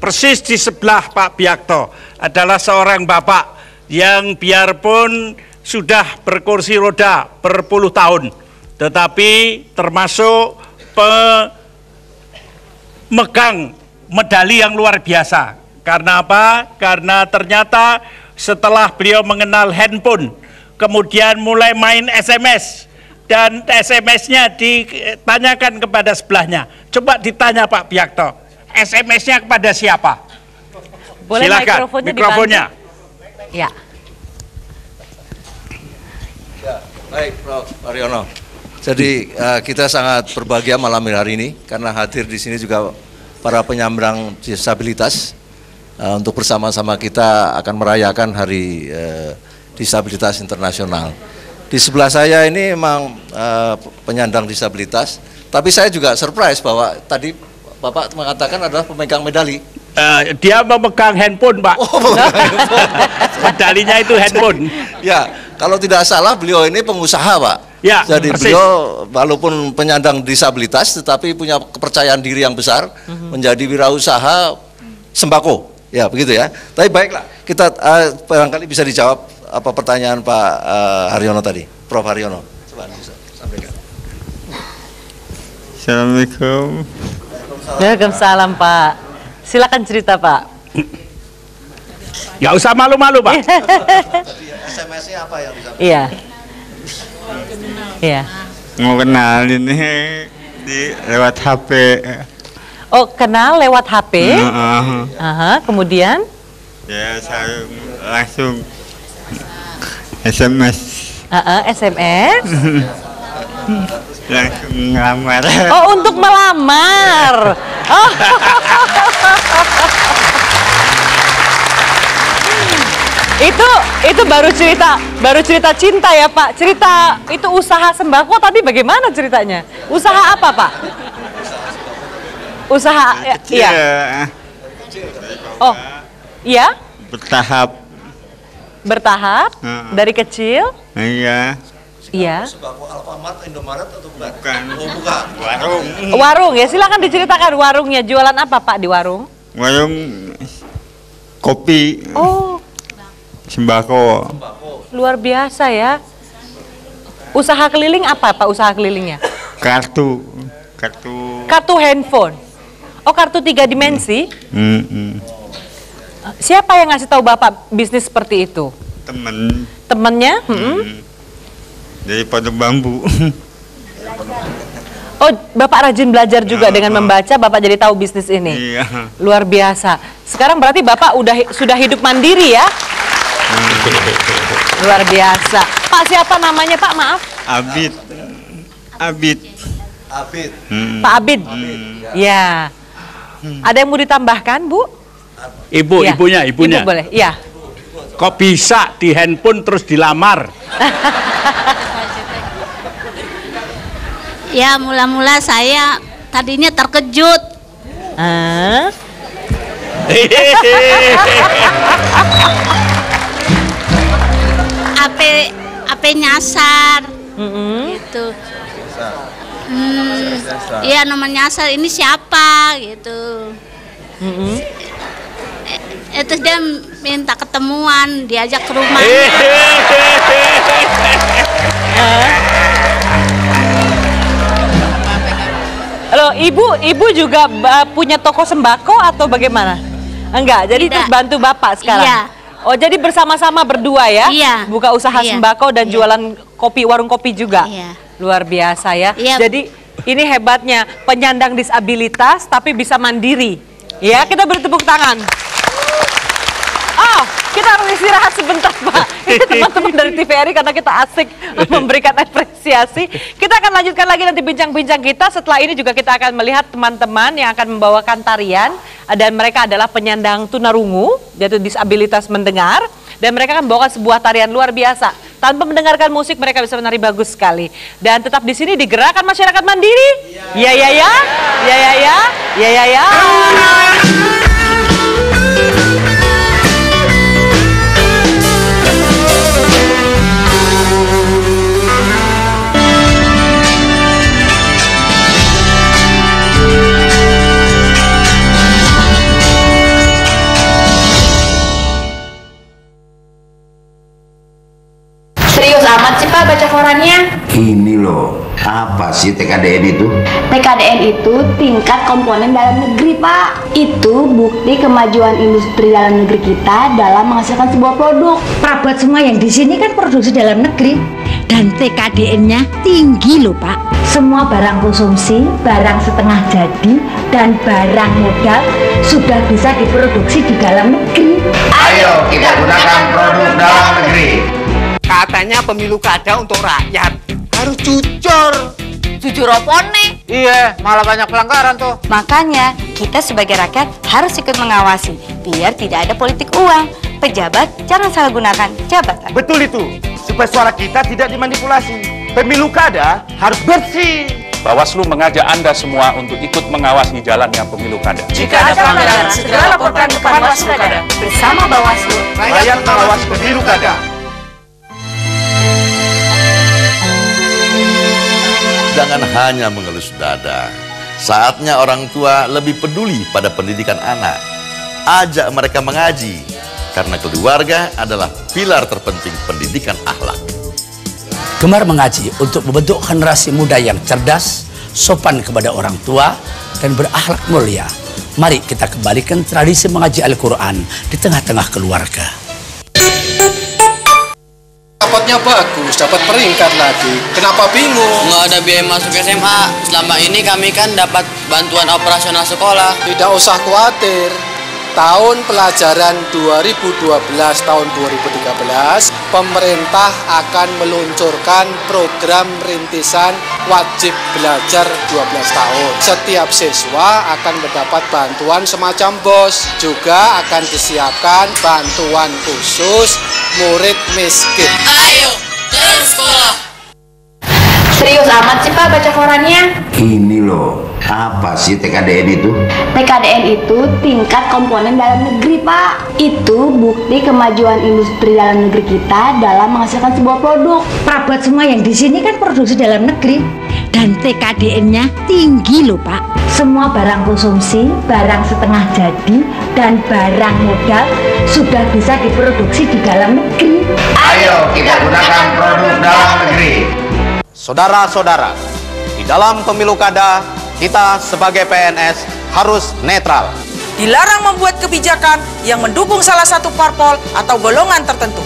Persis di sebelah Pak Biakto adalah seorang bapak yang biarpun sudah berkursi roda berpuluh tahun, tetapi termasuk pemegang medali yang luar biasa. Karena apa? Karena ternyata setelah beliau mengenal handphone, kemudian mulai main SMS, dan SMS-nya ditanyakan kepada sebelahnya. Coba ditanya Pak Biakto, SMS-nya kepada siapa? Boleh silakan, mikrofonnya. Ya. Baik, Prof. Haryono. Jadi kita sangat berbahagia malam hari ini karena hadir di sini juga para penyandang disabilitas untuk bersama-sama kita akan merayakan Hari Disabilitas Internasional. Di sebelah saya ini memang penyandang disabilitas, tapi saya juga surprise bahwa tadi Bapak mengatakan adalah pemegang medali. Dia memegang handphone, Pak. Oh, medalinya itu handphone. Ya, kalau tidak salah beliau ini pengusaha, Pak. Ya, jadi persis. beliau walaupun penyandang disabilitas tetapi punya kepercayaan diri yang besar, menjadi wirausaha sembako. Ya, begitu ya. Tapi baiklah, kita barangkali bisa dijawab apa pertanyaan Pak Haryono tadi, Prof. Haryono. Coba bisa sampaikan. Assalamualaikum. Waalaikumsalam, Pak. Silakan cerita, Pak. Nggak usah malu-malu, Pak. SMS-nya apa yang bisa? Iya. Iya. Mau kenalin lewat HP. Oh, kenal lewat HP? Aha, kemudian? Ya, saya langsung SMS. SMS? Langsung ngelamar. Oh, untuk melamar. Oh. Itu baru cerita cinta ya, Pak. Cerita itu usaha sembako tadi bagaimana ceritanya? Usaha apa, Pak? Usaha iya. Oh. Iya? Bertahap dari kecil? Iya. Iya. Sembako Alfamart, Indomaret atau bukan? Bukan. Oh, bukan. Warung. Warung ya, silakan diceritakan warungnya. Jualan apa, Pak, di warung? Warung kopi. Oh. Sembako. Luar biasa ya. Usaha keliling apa, Pak, usaha kelilingnya? Kartu handphone. Oh, kartu 3 dimensi? Siapa yang ngasih tahu Bapak bisnis seperti itu? Temennya? Dari Pondok Bambu. Oh, Bapak rajin belajar juga dengan membaca, Bapak jadi tahu bisnis ini. Iya. Luar biasa. Sekarang berarti Bapak sudah hidup mandiri ya? Luar biasa. Pak, siapa namanya, Pak? Maaf. Abid. Pak Abid. Ya. Ada yang mau ditambahkan, Bu? Ibu, ya. ibunya. Ibu boleh, iya. Kok bisa di handphone terus dilamar? Ya, mula-mula saya tadinya terkejut. AP nyasar. Gitu. Iya, nomor nyasar ini siapa gitu. Terus dia minta ketemuan, diajak ke rumah. Halo, ibu juga punya toko sembako atau bagaimana? Enggak, jadi terus bantu Bapak sekarang? Iya. Oh, jadi bersama-sama berdua ya? Iya. Buka usaha sembako dan jualan kopi, warung kopi juga? Iya. Luar biasa ya. Iya. Jadi ini hebatnya penyandang disabilitas tapi bisa mandiri. Ya, kita beri tepuk tangan. Oh, Kita harus istirahat sebentar, Pak. Ini teman-teman dari TVRI karena kita asik memberikan apresiasi. Kita akan lanjutkan lagi nanti bincang-bincang kita. Setelah ini juga kita akan melihat teman-teman yang akan membawakan tarian. Dan mereka adalah penyandang tunarungu, yaitu disabilitas mendengar. Dan mereka akan membawakan sebuah tarian luar biasa. Tanpa mendengarkan musik mereka bisa menari bagus sekali. Dan tetap di sini di Gerakan Masyarakat Mandiri. Ya ya ya. Ya ya ya. Ya ya ya. Serius amat sih Pak baca korannya? Ini loh, apa sih TKDN itu? TKDN itu tingkat komponen dalam negeri Pak. Itu bukti kemajuan industri dalam negeri kita dalam menghasilkan sebuah produk. Perabot semua yang di sini kan produksi dalam negeri. Dan TKDN-nya tinggi loh Pak. Semua barang konsumsi, barang setengah jadi, dan barang modal sudah bisa diproduksi di dalam negeri. Ayo kita gunakan produk dalam negeri. Katanya pemilu kada untuk rakyat harus jujur. Jujur opone. Iya, malah banyak pelanggaran tuh. Makanya kita sebagai rakyat harus ikut mengawasi biar tidak ada politik uang. Pejabat jangan salah gunakan jabatan. Betul itu, supaya suara kita tidak dimanipulasi. Pemilu kada harus bersih. Bawaslu mengajak Anda semua untuk ikut mengawasi jalannya pemilu kada. Jika ada pelanggaran, segera laporkan kepada Bawaslu kada. Bersama Bawaslu, rakyat mengawasi pemilu kada. Jangan hanya mengelus dada. Saatnya orang tua lebih peduli pada pendidikan anak. Ajak mereka mengaji, karena keluarga adalah pilar terpenting pendidikan akhlak. Gemar mengaji untuk membentuk generasi muda yang cerdas, sopan kepada orang tua, dan berakhlak mulia. Mari kita kembalikan tradisi mengaji Al-Quran di tengah-tengah keluarga. Rapotnya bagus, dapat peringkat lagi. Kenapa bingung? Nggak ada biaya masuk SMA. Selama ini kami kan dapat bantuan operasional sekolah. Tidak usah khawatir. Tahun pelajaran 2012 tahun 2013, pemerintah akan meluncurkan program rintisan wajib belajar 12 tahun. Setiap siswa akan mendapat bantuan semacam BOS. Juga akan disiapkan bantuan khusus murid miskin. Ayo, terus sekolah. Serius amat sih Pak baca korannya? Ini loh, apa sih TKDN itu? TKDN itu tingkat komponen dalam negeri Pak. Itu bukti kemajuan industri dalam negeri kita dalam menghasilkan sebuah produk. Perabot semua yang di sini kan produksi dalam negeri. Dan TKDN-nya tinggi loh Pak. Semua barang konsumsi, barang setengah jadi, dan barang modal sudah bisa diproduksi di dalam negeri. Ayo kita gunakan produk dalam negeri. Saudara-saudara, di dalam pemilu kada, kita sebagai PNS harus netral. Dilarang membuat kebijakan yang mendukung salah satu parpol atau golongan tertentu.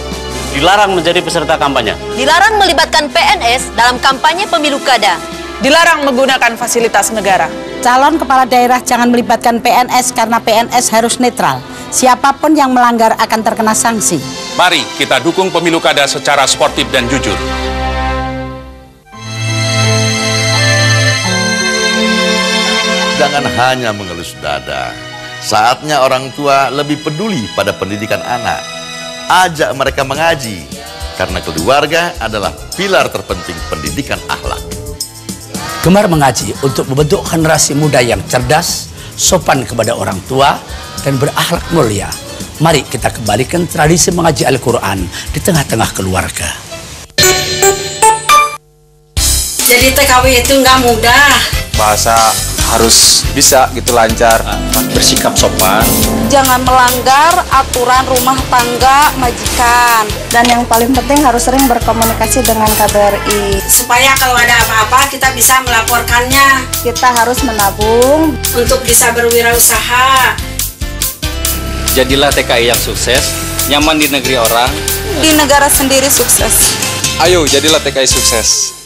Dilarang menjadi peserta kampanye. Dilarang melibatkan PNS dalam kampanye pemilu kada. Dilarang menggunakan fasilitas negara. Calon kepala daerah jangan melibatkan PNS karena PNS harus netral. Siapapun yang melanggar akan terkena sanksi. Mari kita dukung pemilu kada secara sportif dan jujur. Jangan hanya mengelus dada. Saatnya orang tua lebih peduli pada pendidikan anak. Ajak mereka mengaji, karena keluarga adalah pilar terpenting pendidikan akhlak. Gemar mengaji untuk membentuk generasi muda yang cerdas, sopan kepada orang tua, dan berakhlak mulia. Mari kita kembalikan tradisi mengaji Al-Quran di tengah-tengah keluarga. Jadi TKW itu nggak mudah. Bahasa harus bisa gitu lancar, bersikap sopan. Jangan melanggar aturan rumah tangga majikan. Dan yang paling penting harus sering berkomunikasi dengan KBRI. Supaya kalau ada apa-apa kita bisa melaporkannya. Kita harus menabung untuk bisa berwirausaha. Jadilah TKI yang sukses, nyaman di negeri orang. Di negara sendiri sukses. Ayo jadilah TKI sukses.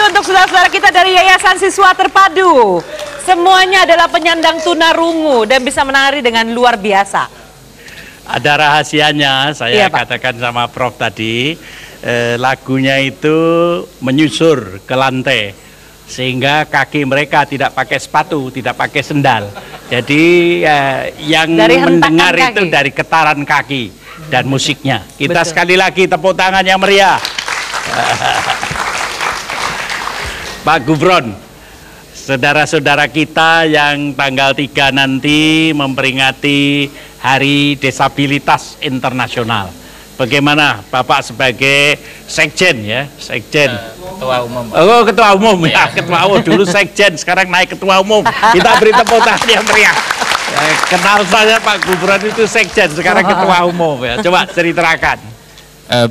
kasih untuk saudara-saudara kita dari Yayasan Siswa Terpadu. Semuanya adalah penyandang tunarungu dan bisa menari dengan luar biasa. Ada rahasianya, saya katakan sama Prof tadi, lagunya itu menyusur ke lantai, sehingga kaki mereka tidak pakai sepatu, tidak pakai sendal. Jadi yang mendengar itu dari getaran kaki dan musiknya. Kita sekali lagi tepuk tangan yang meriah. Pak Gufron, saudara-saudara kita yang tanggal 3 nanti memperingati Hari Disabilitas Internasional. Bagaimana Bapak sebagai sekjen ya, sekjen ketua umum. Oh, ketua umum ya, ketua umum dulu sekjen, sekarang naik ketua umum. Kita beri tepuk tangan yang meriah. Kenal saya Pak Gufron itu sekjen, sekarang ketua umum ya. Coba ceritakan.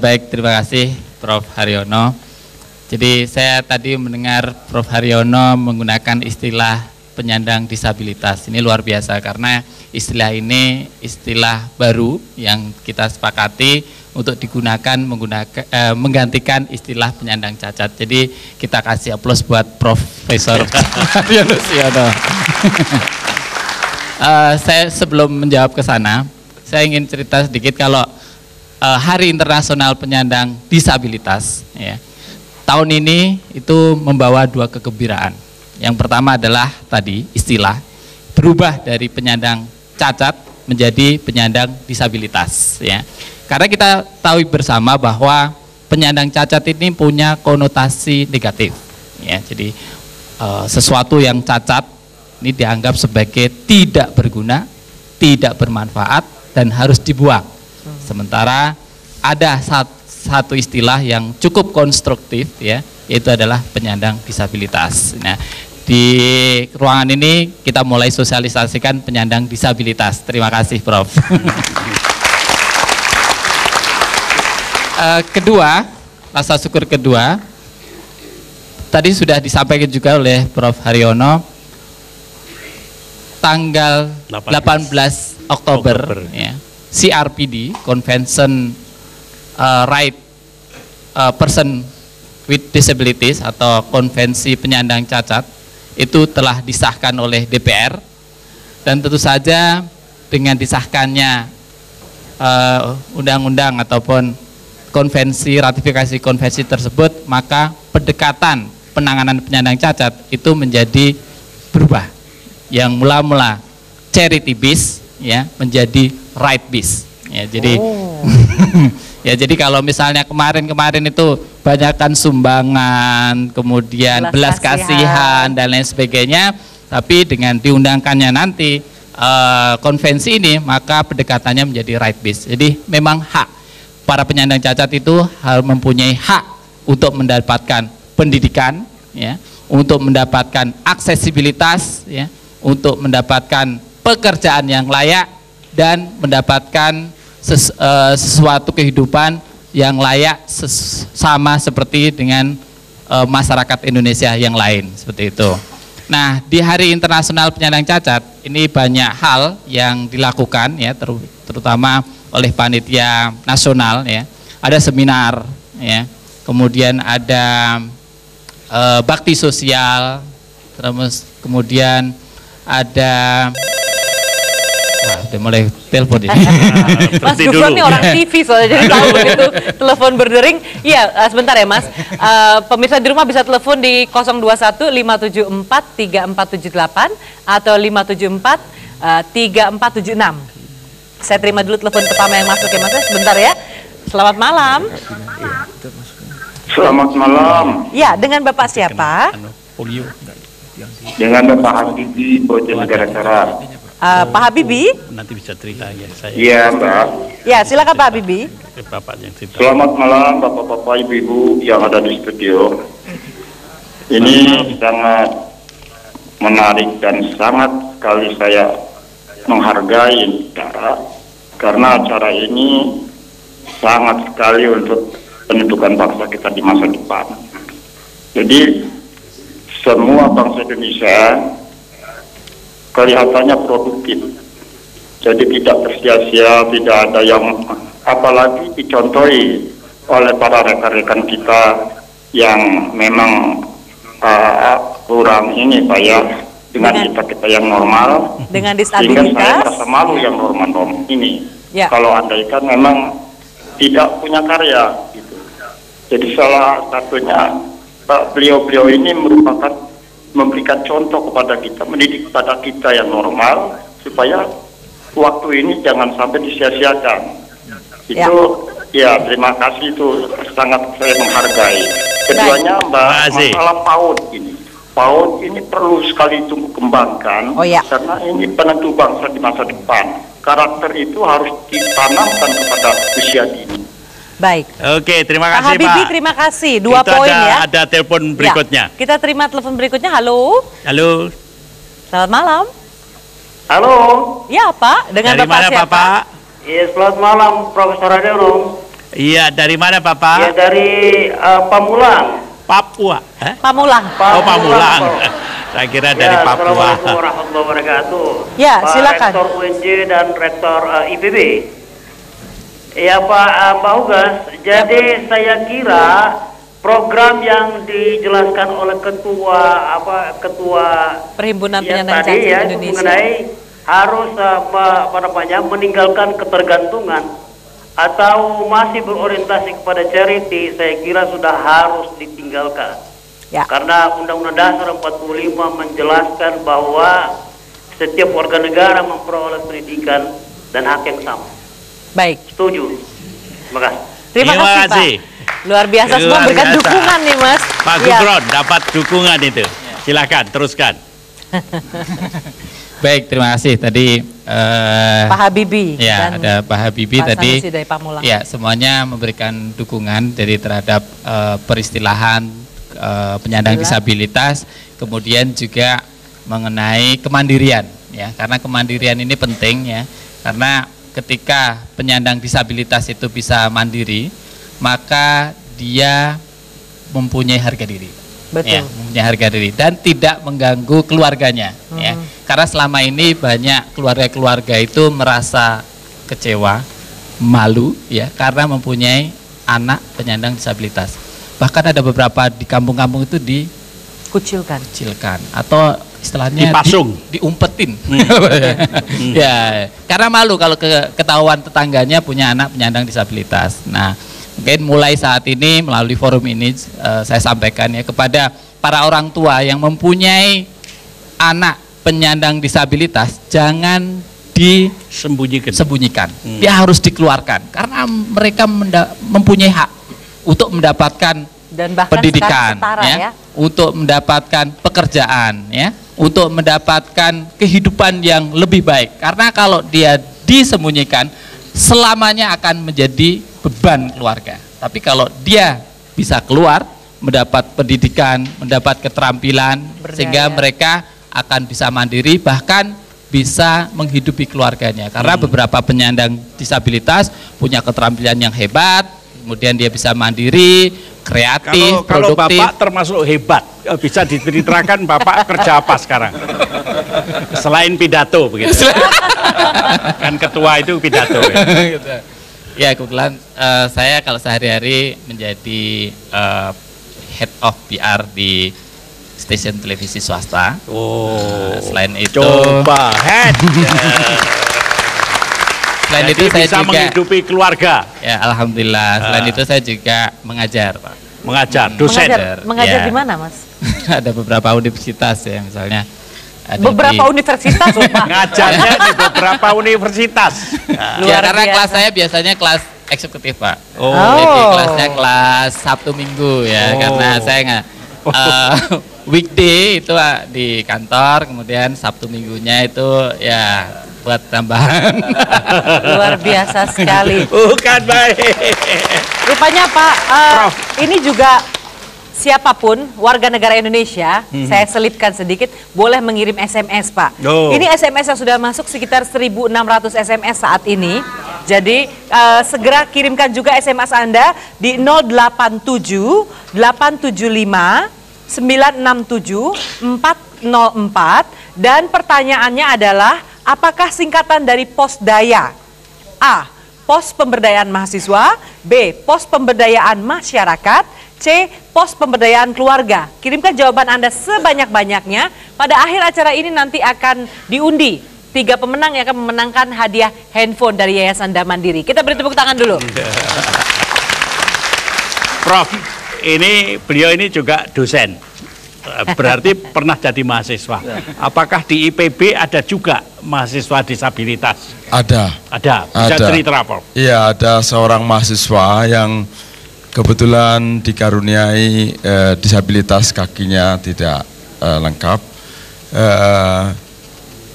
Baik, terima kasih Prof Haryono. Jadi saya tadi mendengar Prof Haryono menggunakan istilah penyandang disabilitas. Ini luar biasa karena istilah ini istilah baru yang kita sepakati untuk digunakan menggantikan istilah penyandang cacat. Jadi kita kasih aplaus buat Profesor Haryono Siono. Saya sebelum menjawab ke sana, saya ingin cerita sedikit kalau Hari Internasional Penyandang Disabilitas ya. Tahun ini itu membawa 2 kegembiraan. Yang pertama adalah tadi istilah berubah dari penyandang cacat menjadi penyandang disabilitas ya. Karena kita tahu bersama bahwa penyandang cacat ini punya konotasi negatif ya. Jadi sesuatu yang cacat ini dianggap sebagai tidak berguna, tidak bermanfaat dan harus dibuang. Sementara ada satu istilah yang cukup konstruktif ya, yaitu adalah penyandang disabilitas. Nah, di ruangan ini kita mulai sosialisasikan penyandang disabilitas. Terima kasih, Prof. Kedua, rasa syukur kedua, tadi sudah disampaikan juga oleh Prof Haryono, tanggal 18 Oktober. Ya, CRPD, Convention Right Person with Disabilities atau Konvensi Penyandang Cacat itu telah disahkan oleh DPR, dan tentu saja dengan disahkannya undang-undang ataupun ratifikasi konvensi tersebut, maka pendekatan penanganan penyandang cacat itu menjadi berubah, yang mula-mula charity based ya menjadi right based ya. Jadi ya, jadi kalau misalnya kemarin itu banyakkan sumbangan, kemudian belas kasihan dan lain sebagainya, tapi dengan diundangkannya nanti konvensi ini, maka pendekatannya menjadi right based. Jadi memang hak para penyandang cacat itu harus mempunyai hak untuk mendapatkan pendidikan ya, untuk mendapatkan aksesibilitas ya, untuk mendapatkan pekerjaan yang layak dan mendapatkan sesuatu kehidupan yang layak sama seperti dengan masyarakat Indonesia yang lain, seperti itu. Nah, di Hari Internasional Penyandang Cacat ini banyak hal yang dilakukan ya, terutama oleh panitia nasional ya. Ada seminar ya, kemudian ada bakti sosial, terus kemudian ada udah mulai telepon ini. Mas Gufron nih orang TV soalnya, jadi tahu begitu telepon berdering. Iya, sebentar ya Mas. Pemirsa di rumah bisa telepon di 021 574 3478 atau 574 3476. Saya terima dulu telepon pertama yang masuk ya Mas, sebentar ya. Selamat malam. Selamat malam. Ya, dengan Bapak siapa? Dengan Bapak Habibie, Bojonegoro. Pak Habibie? Nanti bisa cerita ya saya. Iya, Mbak. Ya, silakan Pak Habibie. Bapak yang cerita. Selamat malam Bapak-bapak, Ibu-ibu yang ada di studio. Ini sangat menarik dan sangat sekali saya menghargai karena acara ini sangat sekali untuk pendidikan bangsa kita di masa depan. Jadi semua bangsa Indonesia kelihatannya produktif, jadi tidak tersia-sia, tidak ada yang apalagi dicontohi oleh para rekan-rekan kita yang memang kurang ini Pak ya, dengan kita yang normal, dengan sehingga saya disabilitas. merasa malu yang normal ini. Ya. Kalau andaikan memang tidak punya karya gitu. Jadi salah satunya beliau-beliau ini merupakan memberikan contoh kepada kita, mendidik kepada kita yang normal supaya waktu ini jangan sampai disia-siakan. Itu ya terima kasih, itu sangat saya menghargai. Keduanya Mbak, masalah PAUD ini. PAUD ini perlu sekali tumbuh kembangkan karena ini penentu bangsa di masa depan. Karakter itu harus ditanamkan kepada usia dini. Baik. Oke, terima Pak kasih Habibie, Pak. terima kasih. 2 Itu poin ya. Ada telepon berikutnya. Ya, kita terima telepon berikutnya. Halo. Halo. Selamat malam. Halo. Ya Pak, dengan Dari Bapak mana siapa? Bapak? Iya, selamat malam Profesor Aderum. Iya, dari mana Bapak? Ya, dari Pamulang. Papua. Pamulang. Oh, Pamulang. Saya kira dari Papua. Assalamualaikum warahmatullahi wabarakatuh. Ya, Pak silakan. Rektor UNJ dan Rektor IPB. Ya Pak Ugas, jadi saya kira program yang dijelaskan oleh ketua Perhimpunan ya, Penyandang tadi Cacat ya, Indonesia mengenai harus meninggalkan ketergantungan atau masih berorientasi kepada charity, saya kira sudah harus ditinggalkan. Ya. Karena Undang-Undang Dasar 45 menjelaskan bahwa setiap warga negara memperoleh pendidikan dan hak yang sama. Baik. Setuju. Terima kasih. Terima kasih Pak. Luar biasa semua berikan dukungan nih Mas. Pak Gufron dapat dukungan itu. Silakan teruskan. Baik, terima kasih. Tadi Pak Habibie ya, dan ada Pak Habibie Pak tadi. Sanusi dari Pamulang. Ya, semuanya memberikan dukungan dari terhadap peristilahan penyandang disabilitas, kemudian juga mengenai kemandirian ya. Karena kemandirian ini penting ya. Karena ketika penyandang disabilitas itu bisa mandiri, maka dia mempunyai harga diri. Betul. Ya, mempunyai harga diri dan tidak mengganggu keluarganya. Ya. Karena selama ini banyak keluarga-keluarga itu merasa kecewa, malu, ya, karena mempunyai anak penyandang disabilitas. Bahkan ada beberapa di kampung-kampung itu dikucilkan, atau istilahnya dipasung, diumpetin. Ya, karena malu kalau ketahuan tetangganya punya anak penyandang disabilitas. Nah, mungkin mulai saat ini melalui forum ini saya sampaikan ya kepada para orang tua yang mempunyai anak penyandang disabilitas, jangan disembunyikan. Dia harus dikeluarkan karena mereka mempunyai hak untuk mendapatkan dan bahkan pendidikan, setara, ya, untuk mendapatkan pekerjaan, ya, untuk mendapatkan kehidupan yang lebih baik. Karena kalau dia disembunyikan, selamanya akan menjadi beban keluarga. Tapi kalau dia bisa keluar, mendapat pendidikan, mendapat keterampilan, sehingga mereka akan bisa mandiri, bahkan bisa menghidupi keluarganya. Karena beberapa penyandang disabilitas punya keterampilan yang hebat, kemudian dia bisa mandiri, kreatif, kalau produktif. Bapak termasuk hebat, bisa diceritakan Bapak kerja apa sekarang? Selain pidato begitu. Kan ketua itu pidato. Ya, kebetulan saya kalau sehari-hari menjadi head of PR di stasiun televisi swasta. Selain itu coba head. Selain jadi itu saya bisa juga menghidupi keluarga. Ya, alhamdulillah. Selain itu saya juga mengajar, Pak. Mengajar, dosen. Mengajar Ya. di mana, Mas? Ada beberapa universitas ya, misalnya. Ada Beberapa universitas, loh, Pak. Ngajarnya di beberapa universitas. Ya, karena kelas saya biasanya kelas eksekutif, Pak. Oh. Jadi kelasnya kelas Sabtu Minggu ya, karena saya nggak weekday itu di kantor, kemudian Sabtu Minggunya itu ya buat tambahan. Luar biasa sekali. Bukan baik. Rupanya Pak, ini juga siapapun warga negara Indonesia, saya selipkan sedikit, boleh mengirim SMS, Pak. Ini SMS yang sudah masuk sekitar 1.600 SMS saat ini. Jadi segera kirimkan juga SMS Anda di 087 875 967 404 dan pertanyaannya adalah apakah singkatan dari Posdaya? A. Pos Pemberdayaan Mahasiswa, B. Pos Pemberdayaan Masyarakat, C. Pos pemberdayaan keluarga. Kirimkan jawaban Anda sebanyak-banyaknya. Pada akhir acara ini nanti akan diundi 3 pemenang yang akan memenangkan hadiah handphone dari Yayasan Dam Mandiri. Kita beri tepuk tangan dulu. Prof, beliau ini juga dosen. Berarti pernah jadi mahasiswa. Apakah di IPB ada juga mahasiswa disabilitas? Ada. Bisa cerita, Prof? Iya, ada seorang mahasiswa yang kebetulan dikaruniai disabilitas kakinya tidak lengkap.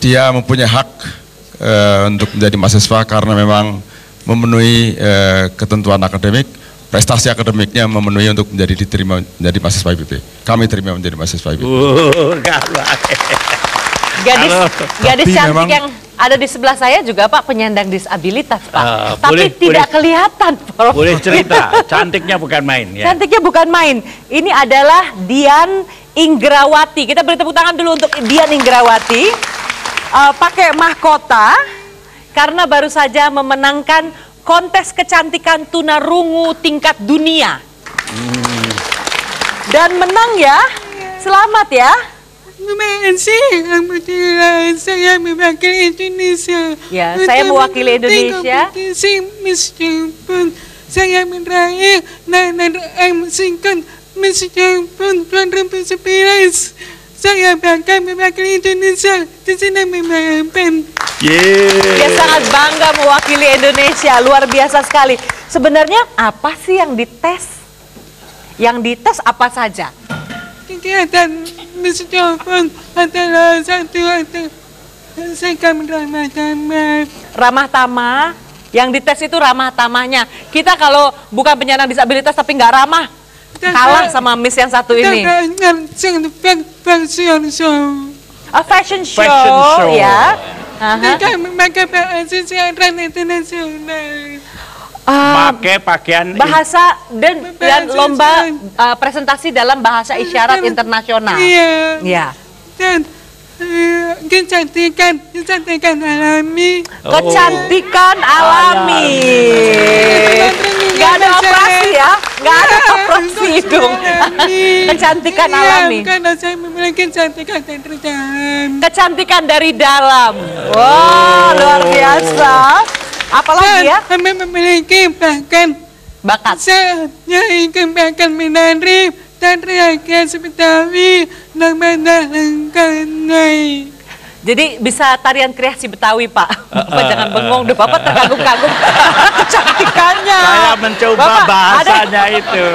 Dia mempunyai hak untuk menjadi mahasiswa karena memang memenuhi ketentuan akademik, prestasi akademiknya memenuhi untuk diterima menjadi mahasiswa IPB. Kami terima menjadi mahasiswa IPB. Gadis cantik yang ada di sebelah saya juga Pak penyandang disabilitas Pak. Tapi tidak kelihatan Prof. Boleh cerita, cantiknya bukan main ya. Cantiknya bukan main. Ini adalah Dian Inggrawati. Kita beri tepuk tangan dulu untuk Dian Inggrawati. Pakai mahkota karena baru saja memenangkan kontes kecantikan tunarungu tingkat dunia. Dan menang ya. Selamat ya. Terima kasih, alhamdulillah saya mewakili Indonesia. Ya, saya mewakili Indonesia. Kompetisi Miss Jepun, saya meraih singkat Miss Jepun 2011. Saya bahkan mewakili Indonesia di sini memimpin. Dia sangat bangga mewakili Indonesia, luar biasa sekali. Sebenarnya apa sih yang dites? Yang dites apa saja? Kegiatan Miss Jepun adalah satu sikap ramah tamah. Ramah tamah, yang dites itu ramah tamahnya. Kita kalau bukan penyandang disabilitas tapi nggak ramah, kalah sama Miss yang satu ini. Fashion show. Fashion show, ya. Maka bahasa siaran internasional. Pakai pakaian bahasa dan lomba presentasi dalam bahasa isyarat internasional. Iya. Ya. Dan kecantikan alami. Kecantikan alami. Gak ada operasi ya, gak ada operasi hidung. Kecantikan alami. Karena saya memiliki kecantikan dari dalam. Kecantikan dari dalam. Wow, luar biasa. Apalagi ya? Kami memiliki bakat. Saya ingin bakat menari dan reaksi Betawi namanya lengkanai. Jadi bisa tarian kreasi Betawi Pak. Bapak jangan bengong deh, Bapak terkagum-kagum kecantikannya. Saya mencoba Bapak, bahasanya itu.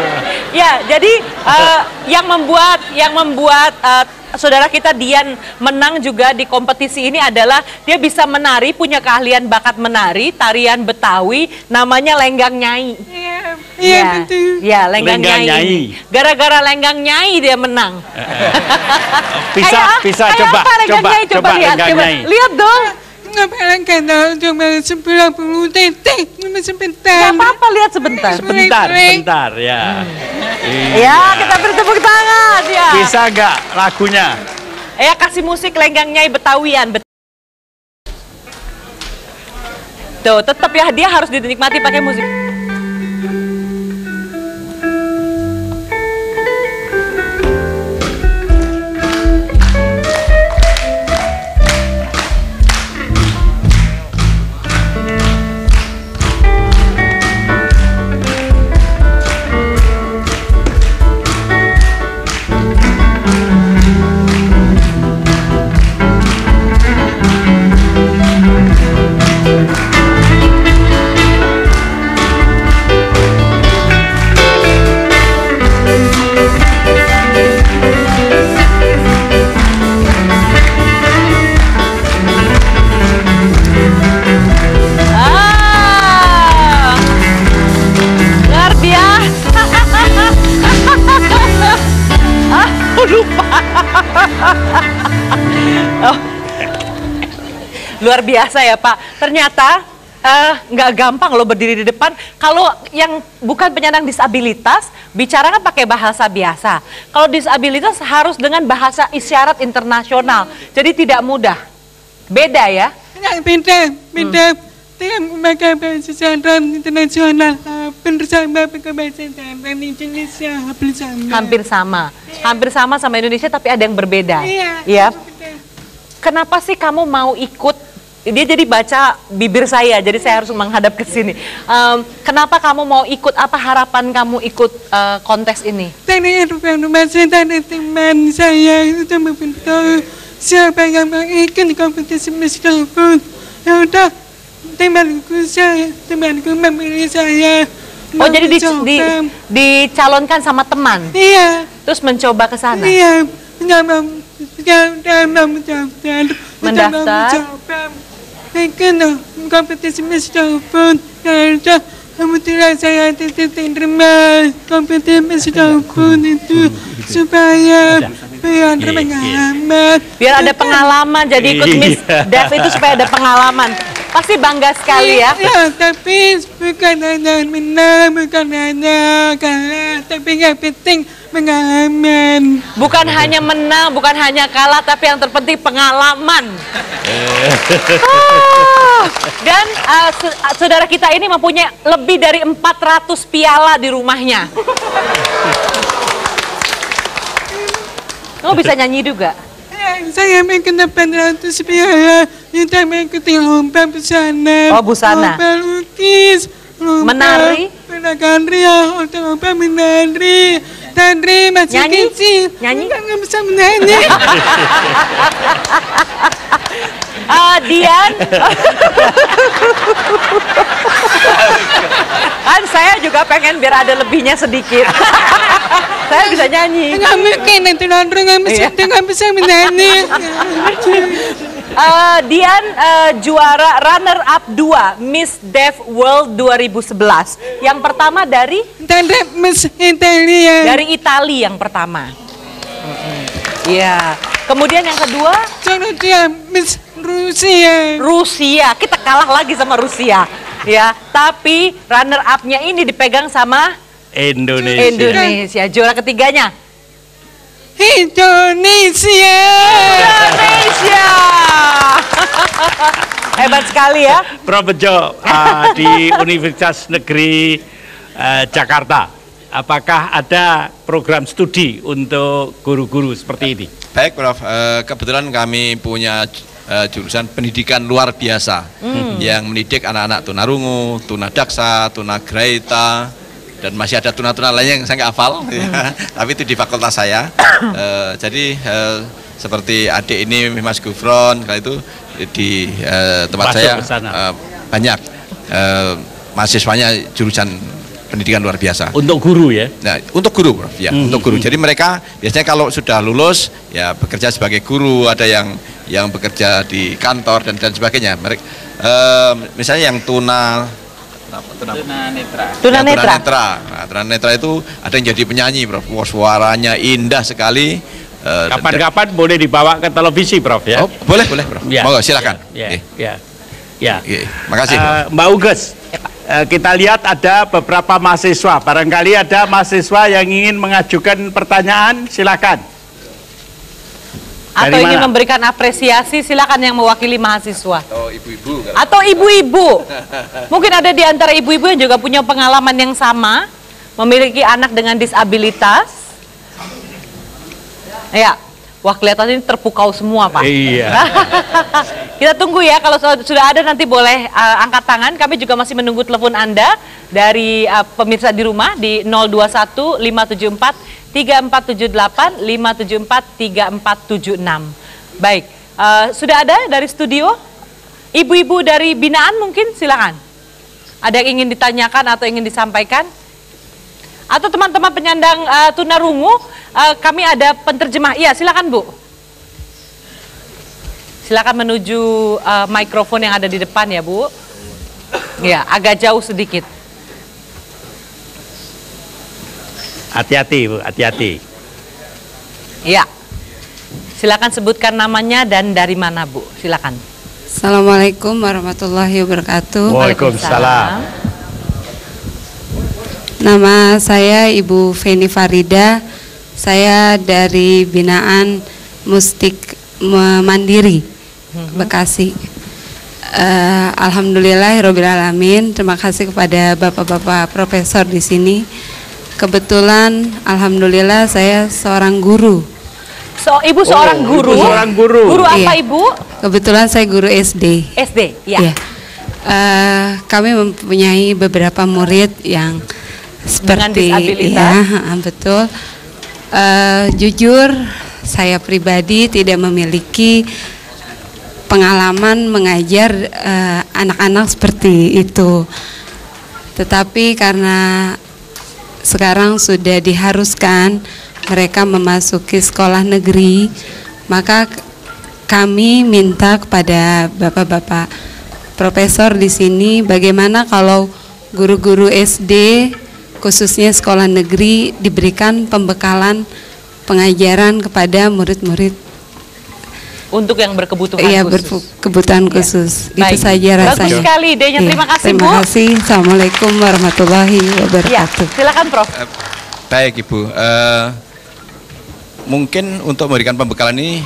Ya, jadi yang membuat saudara kita Dian menang juga di kompetisi ini adalah dia bisa menari, punya keahlian bakat menari, tarian Betawi, namanya Lenggang Nyai. Iya, betul. Ya, Lenggang Nyai. Gara-gara Lenggang Nyai dia menang. Bisa coba lihat, lihat dong. Cuma 90 detik, sebentar. Gak apa-apa, lihat sebentar. Sebentar ya. Ya, kita beri tepuk tangan ya. Bisa nggak lagunya? Ya, kasih musik Lenggang Nyai Betawian. Tuh, tetap ya, dia harus dinikmati pakai musik. Luar biasa ya Pak. Ternyata nggak gampang loh berdiri di depan. Kalau yang bukan penyandang disabilitas, bicara kan pakai bahasa biasa. Kalau disabilitas harus dengan bahasa isyarat internasional. Jadi tidak mudah. Beda ya? Beda. dengan memakai bahasa Syaran internasional bersama bahasa Syaran Indonesia bersama. Hampir sama Indonesia, tapi ada yang berbeda. Iya. Ya. Kenapa sih kamu mau ikut? Dia jadi baca bibir saya, jadi saya harus menghadap ke sini. Kenapa kamu mau ikut? Apa harapan kamu ikut kontes ini? Tadi rumah teman saya itu memberitahu siapa yang mau ikut kompetisi meskipun ya udah temanku memilih saya. Oh, jadi dicalonkan sama teman? Iya. Terus mencoba ke sana? Iya. Mendaftar. Kompetisi meskipun ya kemudian saya diterima kompetisi meskipun itu supaya biar pengalaman. Biar ada pengalaman, jadi ikut Miss Dev itu supaya ada pengalaman. Pasti bangga sekali ya. Iya, tapi bukan hanya menang, bukan hanya kalah, tapi yang penting pengalaman. Bukan hanya menang, bukan hanya kalah, tapi yang terpenting pengalaman. Dan saudara kita ini mempunyai lebih dari 400 piala di rumahnya. Kamu bisa nyanyi juga? Saya menggunakan 400 piala, kita mengikuti lomba busana. Oh, busana. Lomba lukis, lomba menari, lomba menari. Tandri masih kecil. Nyanyi? Nggak bisa menyanyi. Dian. Kan saya juga pengen biar ada lebihnya sedikit. Saya bisa nyanyi. Nggak mungkin, nanti Nandro nggak bisa menyanyi. Dian juara runner up 2 Miss Dev World 2011. Yang pertama dari? Miss Italia. Dari Italia yang pertama. Iya. Kemudian yang kedua? Miss Rusia. Rusia. Kita kalah lagi sama Rusia. Ya. Tapi runner up-nya ini dipegang sama Indonesia. Juara ketiganya? Indonesia. Hebat sekali ya. Prof Bejo di Universitas Negeri Jakarta, apakah ada program studi untuk guru-guru seperti ini? Baik Prof, kebetulan kami punya jurusan pendidikan luar biasa yang mendidik anak-anak tunarungu, tunadaksa, tunagrahita, dan masih ada tuna-tuna lainnya yang saya nggak hafal, ya. Tapi itu di fakultas saya. Jadi seperti adik ini Mas Gufron, kali itu di tempat masuk saya banyak mahasiswanya jurusan pendidikan luar biasa. Untuk guru ya? Nah, untuk guru, Prof. Ya, untuk guru. Jadi mereka biasanya kalau sudah lulus ya bekerja sebagai guru, ada yang bekerja di kantor dan sebagainya. Mereka misalnya yang tunanetra. Nah, tunanetra itu ada yang jadi penyanyi, Prof. Wah, suaranya indah sekali. Kapan-kapan boleh dibawa ke televisi, Prof ya? Oh, boleh, Prof. Ya, monggo silakan. Ya. Makasih. Mbak Uges, kita lihat ada beberapa mahasiswa. Barangkali ada mahasiswa yang ingin mengajukan pertanyaan, silakan. Atau ingin memberikan apresiasi, silakan yang mewakili mahasiswa. Atau ibu-ibu. Atau ibu-ibu. Mungkin ada di antara ibu-ibu yang juga punya pengalaman yang sama, memiliki anak dengan disabilitas. Ya, wah kelihatan ini terpukau semua Pak. Iya. Kita tunggu ya, kalau sudah ada nanti boleh angkat tangan. Kami juga masih menunggu telepon Anda dari pemirsa di rumah di 021 574 3478 574 3476. Baik, sudah ada dari studio? Ibu-ibu dari binaan mungkin silakan. Ada yang ingin ditanyakan atau ingin disampaikan? Atau teman-teman penyandang tunarungu, kami ada penterjemah. Iya, silakan Bu. Silakan menuju mikrofon yang ada di depan ya Bu. Ya, agak jauh sedikit. Hati-hati Bu, hati-hati. Iya. Silakan sebutkan namanya dan dari mana Bu. Silakan. Assalamualaikum warahmatullahi wabarakatuh. Waalaikumsalam. Nama saya Ibu Feni Farida. Saya dari binaan Mustik Mandiri Bekasi. Alhamdulillahirobbilalamin. Terima kasih kepada bapak-bapak profesor di sini. Kebetulan, alhamdulillah saya seorang guru. Ibu seorang guru. Ibu seorang guru. Guru apa Iya. Ibu? Kebetulan saya guru SD. SD, ya. Iya. Kami mempunyai beberapa murid yang seperti disabilitas. ya, betul. Jujur, saya pribadi tidak memiliki pengalaman mengajar anak-anak seperti itu. Tetapi karena sekarang sudah diharuskan mereka memasuki sekolah negeri, maka kami minta kepada bapak-bapak profesor di sini bagaimana kalau guru-guru SD khususnya sekolah negeri diberikan pembekalan pengajaran kepada murid-murid Untuk yang berkebutuhan iya, khusus. berkebutuhan khusus. Itu Baik. saja rasanya. Bagus sekali idenya. Iya, Terima kasih terima Bu. kasih. Assalamualaikum warahmatullahi wabarakatuh. Ya, silakan Prof. Baik Ibu, mungkin untuk memberikan pembekalan ini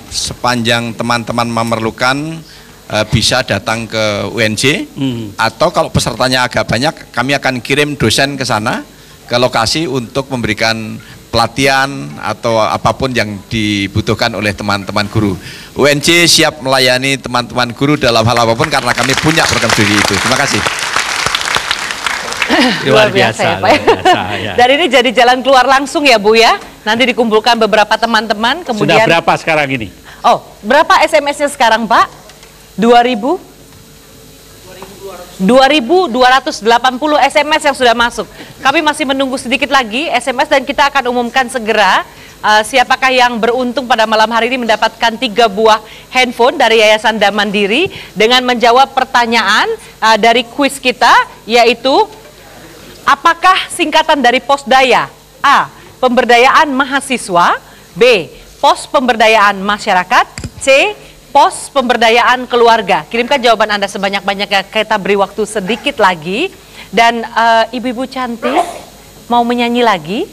sepanjang teman-teman memerlukan bisa datang ke UNJ atau kalau pesertanya agak banyak kami akan kirim dosen ke sana ke lokasi untuk memberikan pelatihan atau apapun yang dibutuhkan oleh teman-teman guru. UNJ siap melayani teman-teman guru dalam hal apapun karena kami punya program studi itu. Terima kasih. Luar biasa ya Pak. Ya. Dan ini jadi jalan keluar langsung ya Bu ya. Nanti dikumpulkan beberapa teman-teman kemudian. Sudah berapa sekarang ini? Oh, berapa SMS-nya sekarang Pak? 2.280 SMS yang sudah masuk. Kami masih menunggu sedikit lagi SMS dan kita akan umumkan segera siapakah yang beruntung pada malam hari ini mendapatkan 3 buah handphone dari Yayasan Dam Mandiri dengan menjawab pertanyaan dari kuis kita, yaitu apakah singkatan dari Posdaya? A. Pemberdayaan mahasiswa. B. Pos Pemberdayaan Masyarakat. C. Pos Pemberdayaan Keluarga. Kirimkan jawaban Anda sebanyak-banyaknya, kita beri waktu sedikit lagi. Dan ibu-ibu cantik mau menyanyi lagi?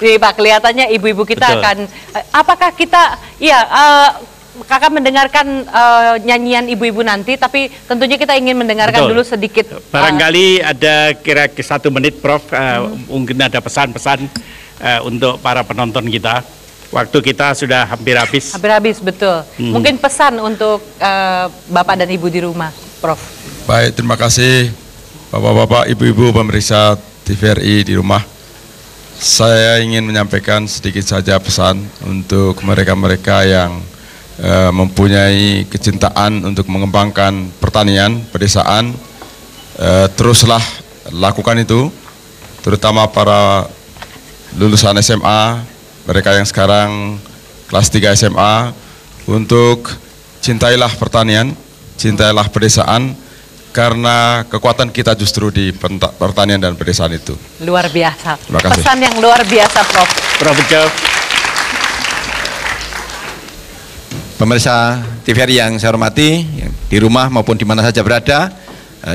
Nih Pak, kelihatannya ibu-ibu kita Betul. akan, apakah kita, kakak mendengarkan nyanyian ibu-ibu nanti, tapi tentunya kita ingin mendengarkan Betul. dulu sedikit. Barangkali ada kira-kira 1 menit Prof, mungkin ada pesan-pesan untuk para penonton kita. Waktu kita sudah hampir habis. Hampir habis, betul. Mungkin pesan untuk Bapak dan Ibu di rumah, Prof. Baik, terima kasih Bapak-bapak, Ibu-ibu pemirsa TVRI di rumah. Saya ingin menyampaikan sedikit saja pesan untuk mereka-mereka yang mempunyai kecintaan untuk mengembangkan pertanian, pedesaan. Teruslah lakukan itu, terutama para lulusan SMA, mereka yang sekarang kelas 3 SMA, untuk cintailah pertanian, cintailah pedesaan, karena kekuatan kita justru di pertanian dan pedesaan itu. Luar biasa. Terima kasih. Pesan yang luar biasa, Prof. Prof Bejo. Pemirsa TVRI yang saya hormati, di rumah maupun di mana saja berada,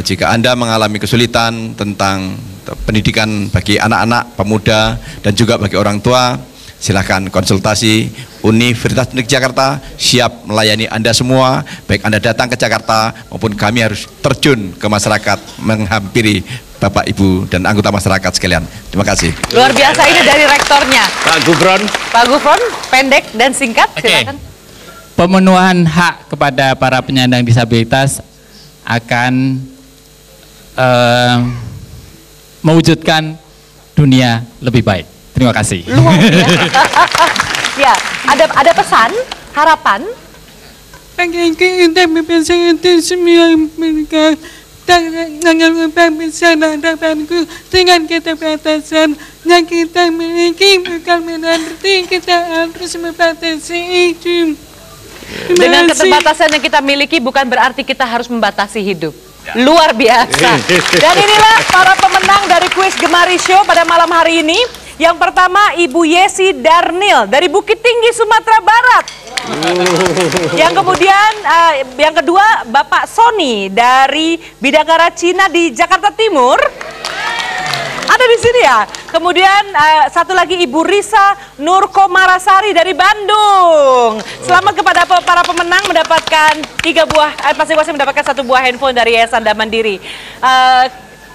jika Anda mengalami kesulitan tentang pendidikan bagi anak-anak, pemuda, dan juga bagi orang tua, silakan konsultasi. Universitas Negeri Jakarta siap melayani Anda semua, baik Anda datang ke Jakarta maupun kami harus terjun ke masyarakat menghampiri Bapak, Ibu, dan anggota masyarakat sekalian. Terima kasih. Luar biasa, ini dari rektornya. Pak Gufron. Pak Gufron, pendek dan singkat, silakan. Pemenuhan hak kepada para penyandang disabilitas akan mewujudkan dunia lebih baik. Terima kasih. Luar biasa. Ya, ada pesan, harapan. Bagi kita bersatu semua mereka jangan lupa bisa hadapanku dengan keterbatasan yang kita miliki, bukan berarti kita harus membatasi itu. Dengan keterbatasan yang kita miliki bukan berarti kita harus membatasi hidup. Luar biasa. Dan inilah para pemenang dari kuis Gemari Show pada malam hari ini. Yang pertama Ibu Yesi Darnil dari Bukit Tinggi, Sumatera Barat. Yang kemudian yang kedua Bapak Sony dari Bidakara Cina di Jakarta Timur. Ada di sini ya. Kemudian satu lagi Ibu Risa Nurkomarasari dari Bandung. Selamat kepada para pemenang mendapatkan 3 buah, masing-masing mendapatkan 1 buah handphone dari Yayasan Da Mandiri.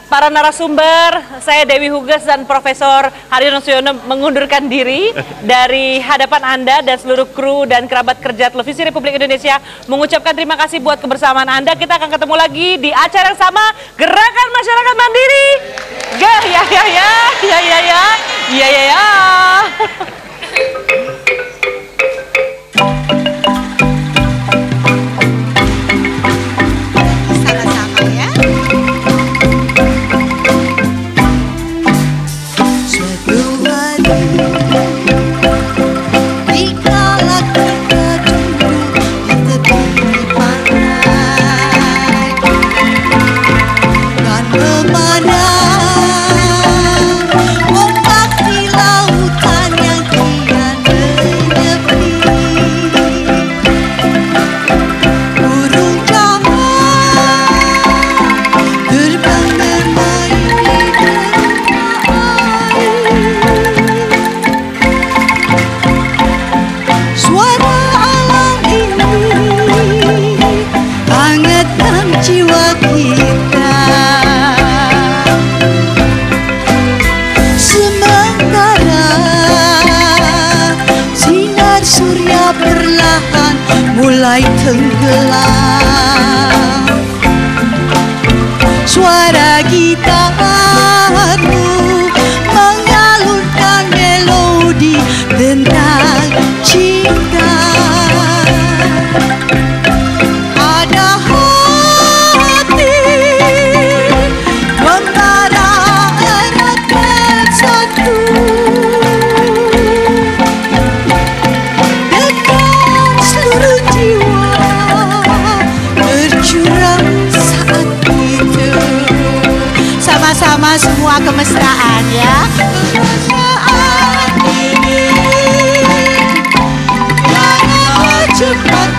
Para narasumber, saya Dewi Huges dan Profesor Haryono Suyono mengundurkan diri dari hadapan Anda dan seluruh kru dan kerabat kerja Televisi Republik Indonesia, mengucapkan terima kasih buat kebersamaan Anda. Kita akan ketemu lagi di acara yang sama, Gerakan Masyarakat Mandiri. Ya. Mulai tenggelam, suara gitarmu mengalunkan melodi tentang cinta. Ada hati membara erat bersatu. Sama-sama semua kemesraan ya. Kemesraan ini yang cepat